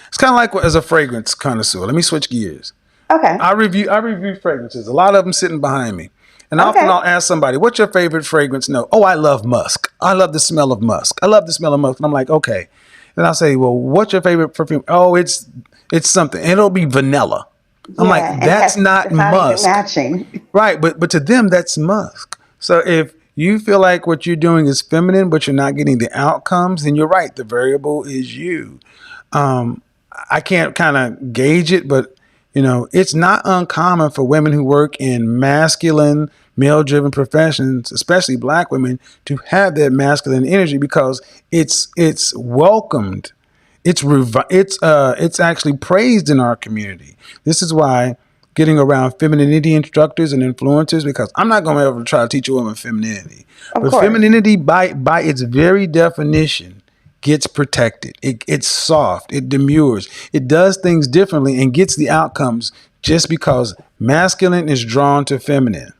it's kind of like as a fragrance connoisseur. Let me switch gears. Okay. I review fragrances. A lot of them sitting behind me. And often I'll ask somebody, what's your favorite fragrance? No. Oh, I love musk. I love the smell of musk. I love the smell of musk. And I'm like, okay. And I'll say, well, what's your favorite perfume? Oh, it's something. And it'll be vanilla. I'm like, that's not musk. Matching. Right. But to them, that's musk. So if you feel like what you're doing is feminine, but you're not getting the outcomes, then you're right. The variable is you. I can't kind of gauge it, but it's not uncommon for women who work in masculine, male-driven professions, especially Black women, to have that masculine energy because it's welcomed. It's actually praised in our community. This is why getting around femininity instructors and influencers, because I'm not going to ever try to teach a woman femininity. But femininity, by its very definition, gets protected. It's soft. It demurs. It does things differently and gets the outcomes just because masculine is drawn to feminine.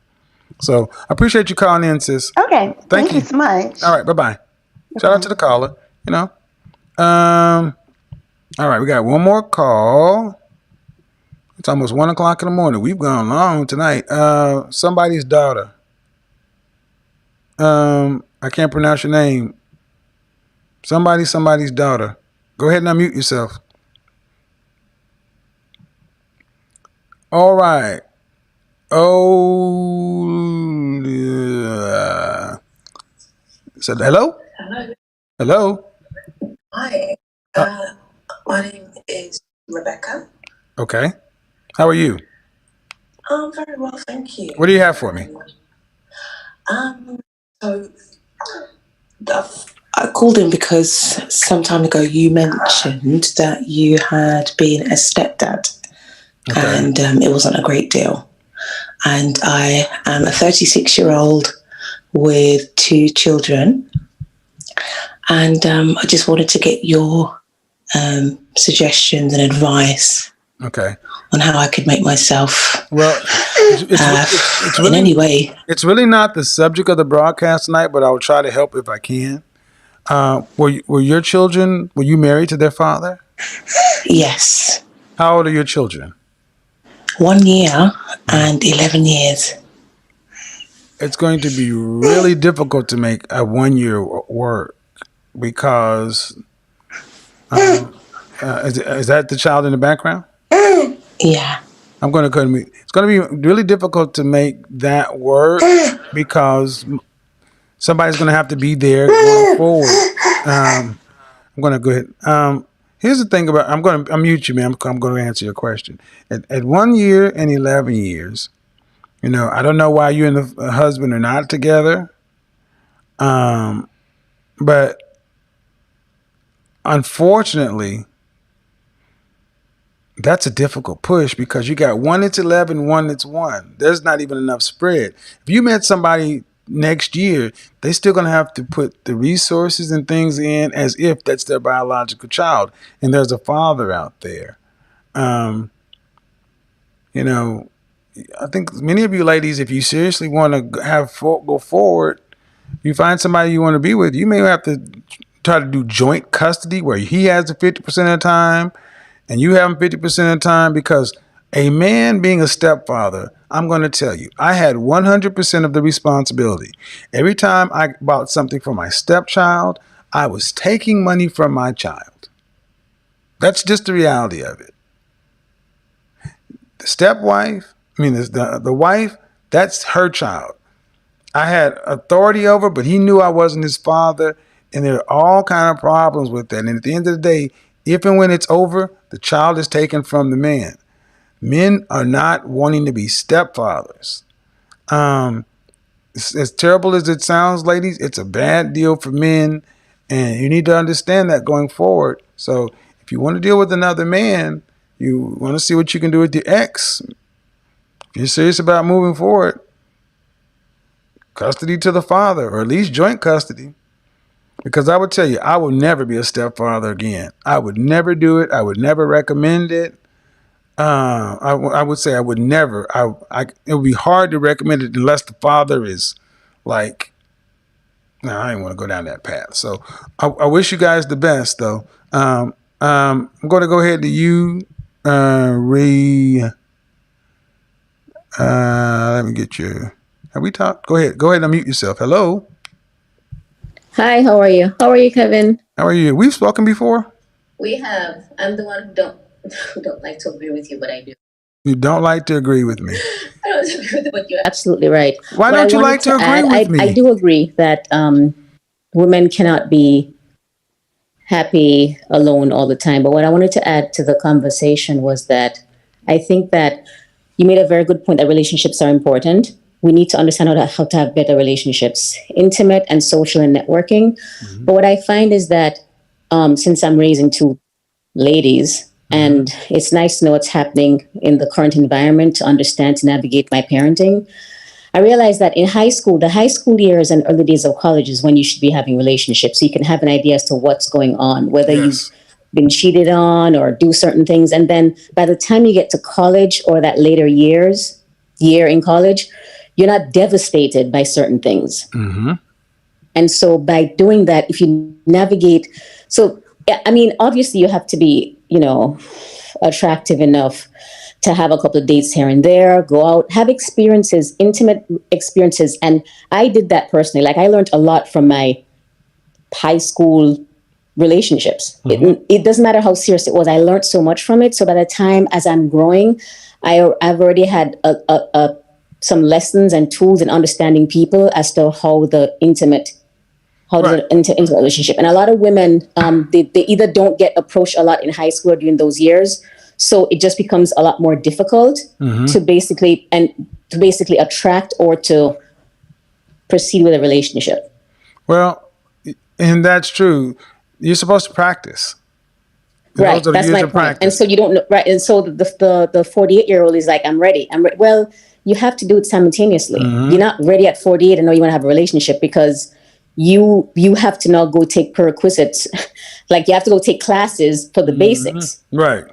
So I appreciate you calling in, sis. Okay. Thank you so much. All right. Bye-bye. Shout out to the caller. All right. We got one more call. It's almost 1 o'clock in the morning. We've gone long tonight. Somebody's daughter. I can't pronounce your name. Somebody's daughter. Go ahead and unmute yourself. All right. So hello? Hello? Hi. My name is Rebecca. Okay. How are you? Very well, thank you. What do you have for me? So I called in because some time ago you mentioned that you had been a stepdad, and it wasn't a great deal. And I am a 36-year-old with 2 children, and I just wanted to get your suggestions and advice. Okay. On how I could make myself it's really, in any way. It's really not the subject of the broadcast tonight, but I will try to help if I can. Were your children, were you married to their father? Yes. How old are your children? 1 year and 11 years. It's going to be really difficult to make a 1 year work because is that the child in the background? Yeah. It's going to be really difficult to make that work because somebody's going to have to be there going forward. I'm going to go ahead. Here's the thing about, I'm going to unmute you, man. I'm going to answer your question. At 1 year and 11 years, I don't know why you and the husband are not together. But unfortunately, that's a difficult push because you got one that's 11, one that's 1. There's not even enough spread. If you met somebody next year, they're still going to have to put the resources and things in as if that's their biological child. And there's a father out there. I think many of you ladies, if you seriously want to go forward, you find somebody you want to be with, you may have to try to do joint custody where he has the 50% of the time and you have him 50% of the time, because a man being a stepfather, I'm going to tell you, I had 100% of the responsibility. Every time I bought something for my stepchild, I was taking money from my child. That's just the reality of it. The stepwife, the wife, that's her child. I had authority over, but he knew I wasn't his father, and there are all kind of problems with that. And at the end of the day, if and when it's over, the child is taken from the man. Men are not wanting to be stepfathers. As terrible as it sounds, ladies, it's a bad deal for men, and you need to understand that going forward. So if you want to deal with another man, you want to see what you can do with your ex. If you're serious about moving forward, custody to the father, or at least joint custody. Because I would tell you, I will never be a stepfather again. I would never do it. I would never recommend it. I would say I would never. It would be hard to recommend it unless the father is like, no, I didn't want to go down that path. So I wish you guys the best, though. I'm going to go ahead to you, let me get you. Have we talked? Go ahead and unmute yourself. Hello. Hi, how are you? How are you, Kevin? How are you? We've spoken before. We have. I'm the one who don't like to agree with you, but I do. You don't like to agree with me. I don't agree with you, but you're absolutely right. Why don't you like to agree with me? I do agree that women cannot be happy alone all the time. But what I wanted to add to the conversation was that I think that you made a very good point that relationships are important. We need to understand how to have better relationships, intimate and social and networking. Mm-hmm. But what I find is that since I'm raising two ladies, and it's nice to know what's happening in the current environment to understand, to navigate my parenting, I realized that in high school, the high school years and early days of college is when you should be having relationships. So you can have an idea as to what's going on, whether you've been cheated on or do certain things. And then by the time you get to college or that later year in college, you're not devastated by certain things. Mm-hmm. And so by doing that, if you navigate, so, I mean, obviously you have to be, attractive enough to have a couple of dates here and there, go out, have experiences, intimate experiences. And I did that personally. Like I learned a lot from my high school relationships. Mm-hmm. It doesn't matter how serious it was. I learned so much from it. So by the time as I'm growing, I've already had some lessons and tools in understanding people as to how the intimate relationship. And a lot of women, they either don't get approached a lot in high school or during those years. So it just becomes a lot more difficult to basically attract or to proceed with a relationship. Well, and that's true. You're supposed to practice. Right. That's my point. And so you don't know, right. And so the 48-year-old is like, I'm ready. Well, you have to do it simultaneously. Mm-hmm. You're not ready at 48 and know you want to have a relationship because you have to now go take prerequisites. Like you have to go take classes for the basics. Right.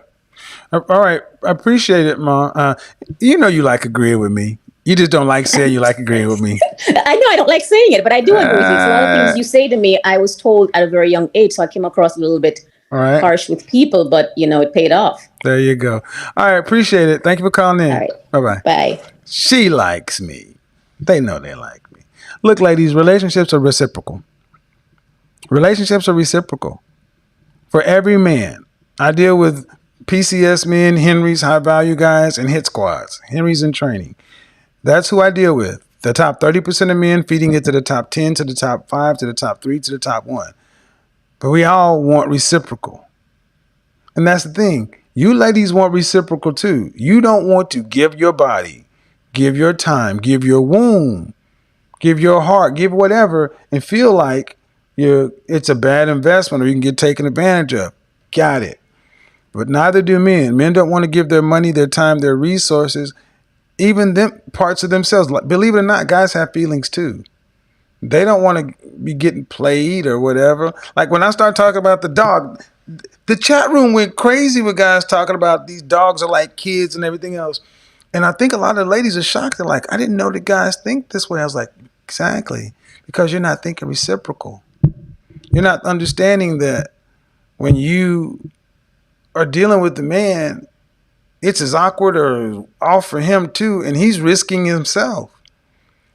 All right. I appreciate it, Ma. You like agreeing with me. You just don't like saying you like agreeing with me. I know I don't like saying it, but I do agree with you. So a lot of things you say to me, I was told at a very young age. So I came across a little bit harsh with people, but it paid off. There you go. All right. Appreciate it. Thank you for calling in. All right. Bye-bye. Bye. She likes me. They know they like me. Look, ladies, relationships are reciprocal. Relationships are reciprocal. For every man, I deal with PCS men, Henrys, high value guys, and hit squads. Henrys in training. That's who I deal with. The top 30% of men feeding it to the top 10, to the top 5, to the top 3, to the top 1. But we all want reciprocal. And that's the thing. You ladies want reciprocal too. You don't want to give your body, give your time, give your womb, give your heart, give whatever, and feel like it's a bad investment or you can get taken advantage of. Got it. But neither do men. Men don't want to give their money, their time, their resources, even them parts of themselves. Believe it or not, guys have feelings too. They don't want to be getting played or whatever. Like when I start talking about the dog, the chat room went crazy with guys talking about these dogs are like kids and everything else. And I think a lot of the ladies are shocked. They're like, I didn't know that guys think this way. I was like, exactly. Because you're not thinking reciprocal. You're not understanding that when you are dealing with the man, it's as awkward or off for him too. And he's risking himself.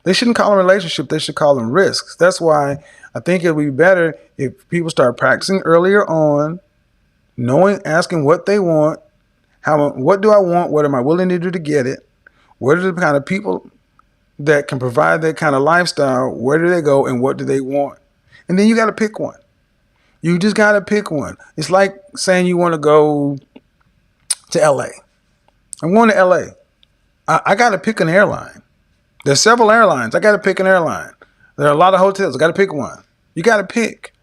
They shouldn't call them relationship. They should call them risks. That's why I think it would be better if people start practicing earlier on, asking what they want, what do I want? What am I willing to do to get it? What are the kind of people that can provide that kind of lifestyle? Where do they go and what do they want? And then you got to pick one. You just got to pick one. It's like saying you want to go to LA. I'm going to LA. I got to pick an airline. There's several airlines. I got to pick an airline. There are a lot of hotels. I got to pick one. You got to pick.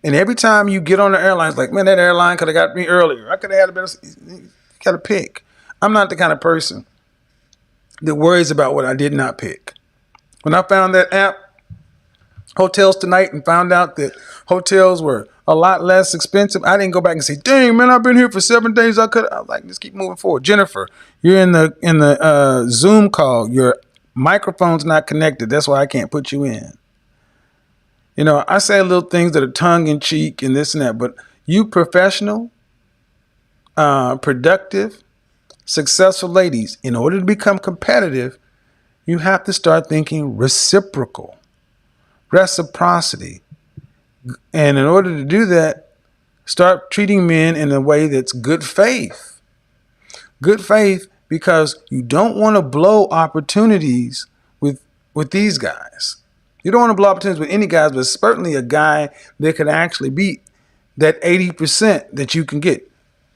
And every time you get on the airline, it's like, man, that airline could have got me earlier. I could have had a better. You got to pick. I'm not the kind of person that worries about what I did not pick. When I found that app, hotels tonight and found out that hotels were a lot less expensive. I didn't go back and say, "Dang, man, I've been here for 7 days. I was like, just keep moving forward." Jennifer, you're in the Zoom call. Your microphone's not connected. That's why I can't put you in. You know, I say little things that are tongue in cheek and this and that, but you professional, productive, successful ladies, in order to become competitive, you have to start thinking reciprocity. And in order to do that, start treating men in a way that's good faith. Good faith, because you don't want to blow opportunities with these guys. You don't want to blow opportunities with any guys, but certainly a guy that could actually beat that 80% that you can get.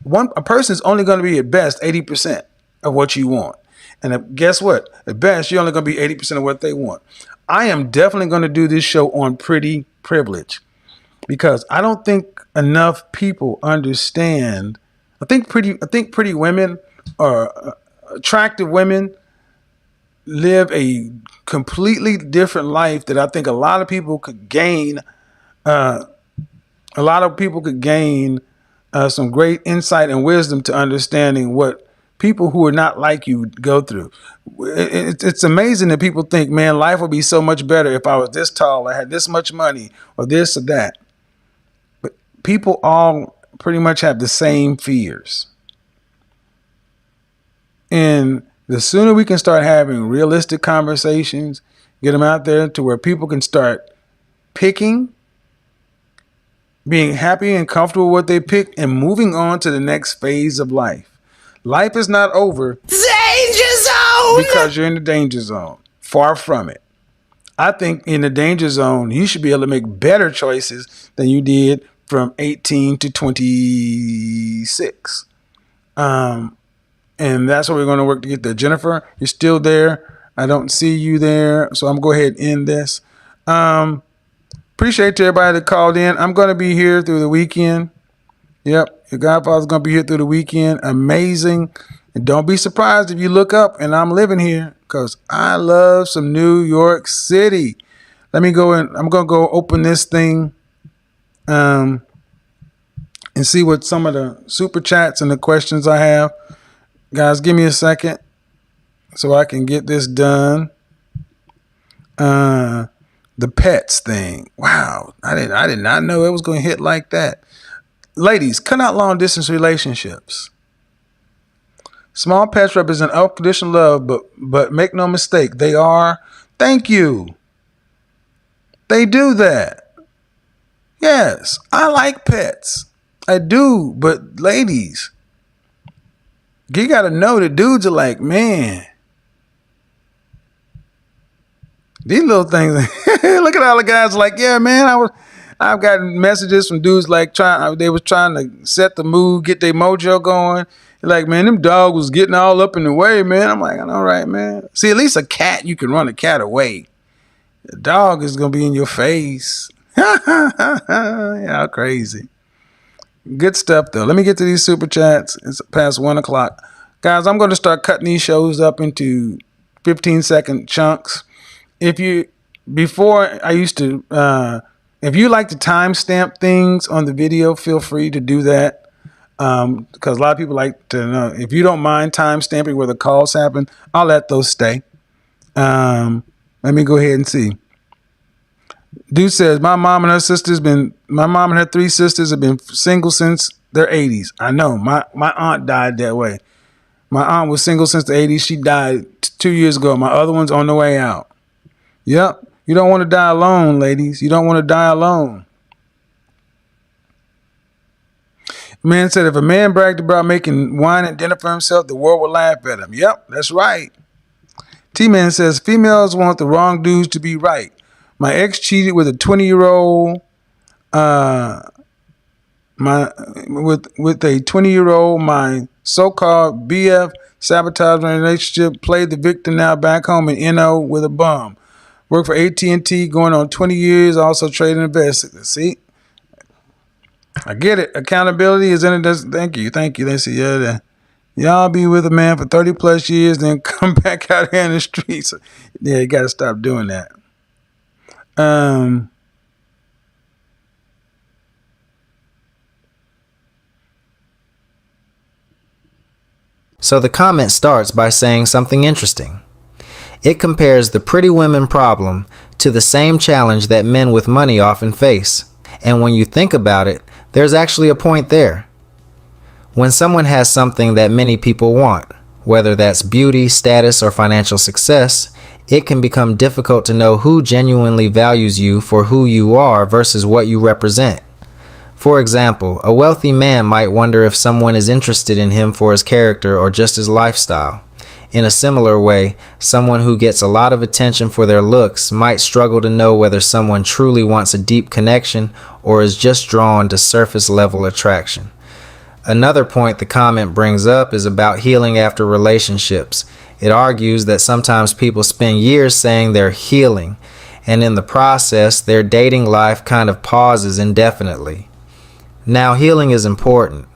A person's only going to be at best 80% of what you want. And guess what? At best, you're only going to be 80% of what they want. I am definitely going to do this show on pretty privilege, because I don't think enough people understand. I think pretty women, or attractive women, live a completely different life that I think a lot of people could gain. Some great insight and wisdom to understanding what people who are not like you go through. It's amazing that people think, man, life would be so much better if I was this tall, I had this much money, or this or that. But people all pretty much have the same fears. And the sooner we can start having realistic conversations, get them out there to where people can start picking, being happy and comfortable with what they pick, and moving on to the next phase of life. Life is not over. Danger zone! Because you're in the danger zone. Far from it. I think in the danger zone, you should be able to make better choices than you did from 18 to 26. And that's what we're going to work to get there. Jennifer, you're still there. I don't see you there, so I'm going to go ahead and end this. Appreciate to everybody that called in. I'm going to be here through the weekend. Yep, your Godfather's going to be here through the weekend. Amazing. And don't be surprised if you look up and I'm living here, because I love some New York City. Let me go in. I'm going to go open this thing and see what some of the super chats and the questions I have. Guys, give me a second so I can get this done. The pets thing. Wow. I did not know it was going to hit like that. Ladies, cut out long distance relationships. Small pets represent unconditional love, but make no mistake, they are. Thank you. They do that. Yes, I like pets. I do, but ladies, you got to know that dudes are like, man, these little things. Look at all the guys like, yeah, man, I've gotten messages from dudes like they was trying to set the mood, get their mojo going. Like, man, them dog was getting all up in the way, man. I'm like, all right, man. See, at least a cat, you can run a cat away. The dog is going to be in your face. Yeah, crazy. Good stuff, though. Let me get to these super chats. It's past 1 o'clock. Guys, I'm going to start cutting these shows up into 15-second chunks. If you like to timestamp things on the video, feel free to do that. Because a lot of people like to know. If you don't mind timestamping where the calls happen, I'll let those stay. Let me go ahead and see. Dude says, my mom and her 3 sisters have been single since their 80s. I know. My aunt died that way. My aunt was single since the 80s. She died 2 years ago. My other one's on the way out. Yep. You don't want to die alone, ladies. You don't want to die alone. Man said, if a man bragged about making wine and dinner for himself, the world would laugh at him. Yep, that's right. T-Man says, females want the wrong dudes to be right. My ex cheated with a 20-year-old, with a 20-year-old. My so-called BF sabotaged my relationship, played the victim, now back home in NO with a bum. Worked for AT&T going on 20 years, also trading investors. See? I get it. Accountability is in it. Thank you. They say, yeah, y'all be with a man for 30 plus years, then come back out here in the streets. Yeah, you got to stop doing that. So the comment starts by saying something interesting. It compares the pretty women problem to the same challenge that men with money often face. And when you think about it, there's actually a point there. When someone has something that many people want, whether that's beauty, status, or financial success, it can become difficult to know who genuinely values you for who you are versus what you represent. For example, a wealthy man might wonder if someone is interested in him for his character or just his lifestyle. In a similar way, someone who gets a lot of attention for their looks might struggle to know whether someone truly wants a deep connection or is just drawn to surface level attraction. Another point the comment brings up is about healing after relationships. It argues that sometimes people spend years saying they're healing, and in the process, their dating life kind of pauses indefinitely. Now, healing is important.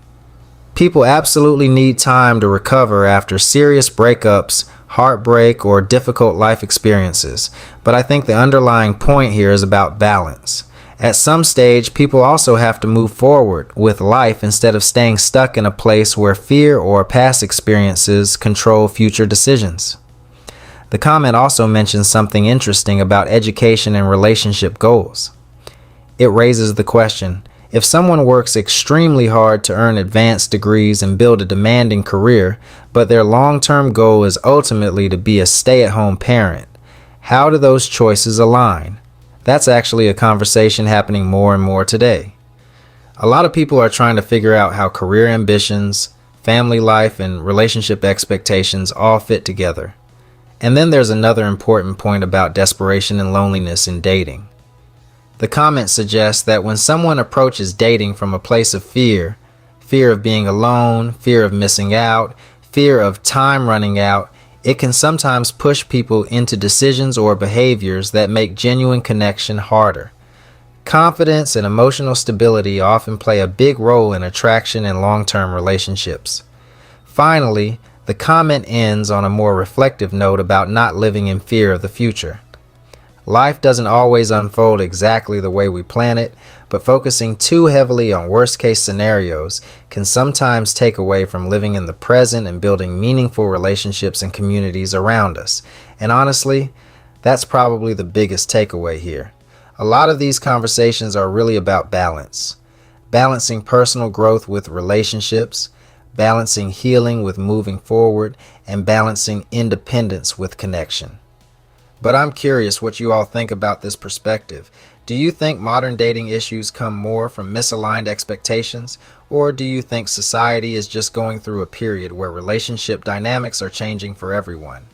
People absolutely need time to recover after serious breakups, heartbreak, or difficult life experiences, but I think the underlying point here is about balance. At some stage, people also have to move forward with life instead of staying stuck in a place where fear or past experiences control future decisions. The comment also mentions something interesting about education and relationship goals. It raises the question, if someone works extremely hard to earn advanced degrees and build a demanding career, but their long-term goal is ultimately to be a stay-at-home parent, how do those choices align? That's actually a conversation happening more and more today. A lot of people are trying to figure out how career ambitions, family life, and relationship expectations all fit together. And then there's another important point about desperation and loneliness in dating. The comment suggests that when someone approaches dating from a place of fear of being alone, fear of missing out, fear of time running out, it can sometimes push people into decisions or behaviors that make genuine connection harder. Confidence and emotional stability often play a big role in attraction and long-term relationships. Finally, the comment ends on a more reflective note about not living in fear of the future. Life doesn't always unfold exactly the way we plan it, but focusing too heavily on worst-case scenarios can sometimes take away from living in the present and building meaningful relationships and communities around us. And honestly, that's probably the biggest takeaway here. A lot of these conversations are really about balance. Balancing personal growth with relationships, balancing healing with moving forward, and balancing independence with connection. But I'm curious what you all think about this perspective. Do you think modern dating issues come more from misaligned expectations, or do you think society is just going through a period where relationship dynamics are changing for everyone?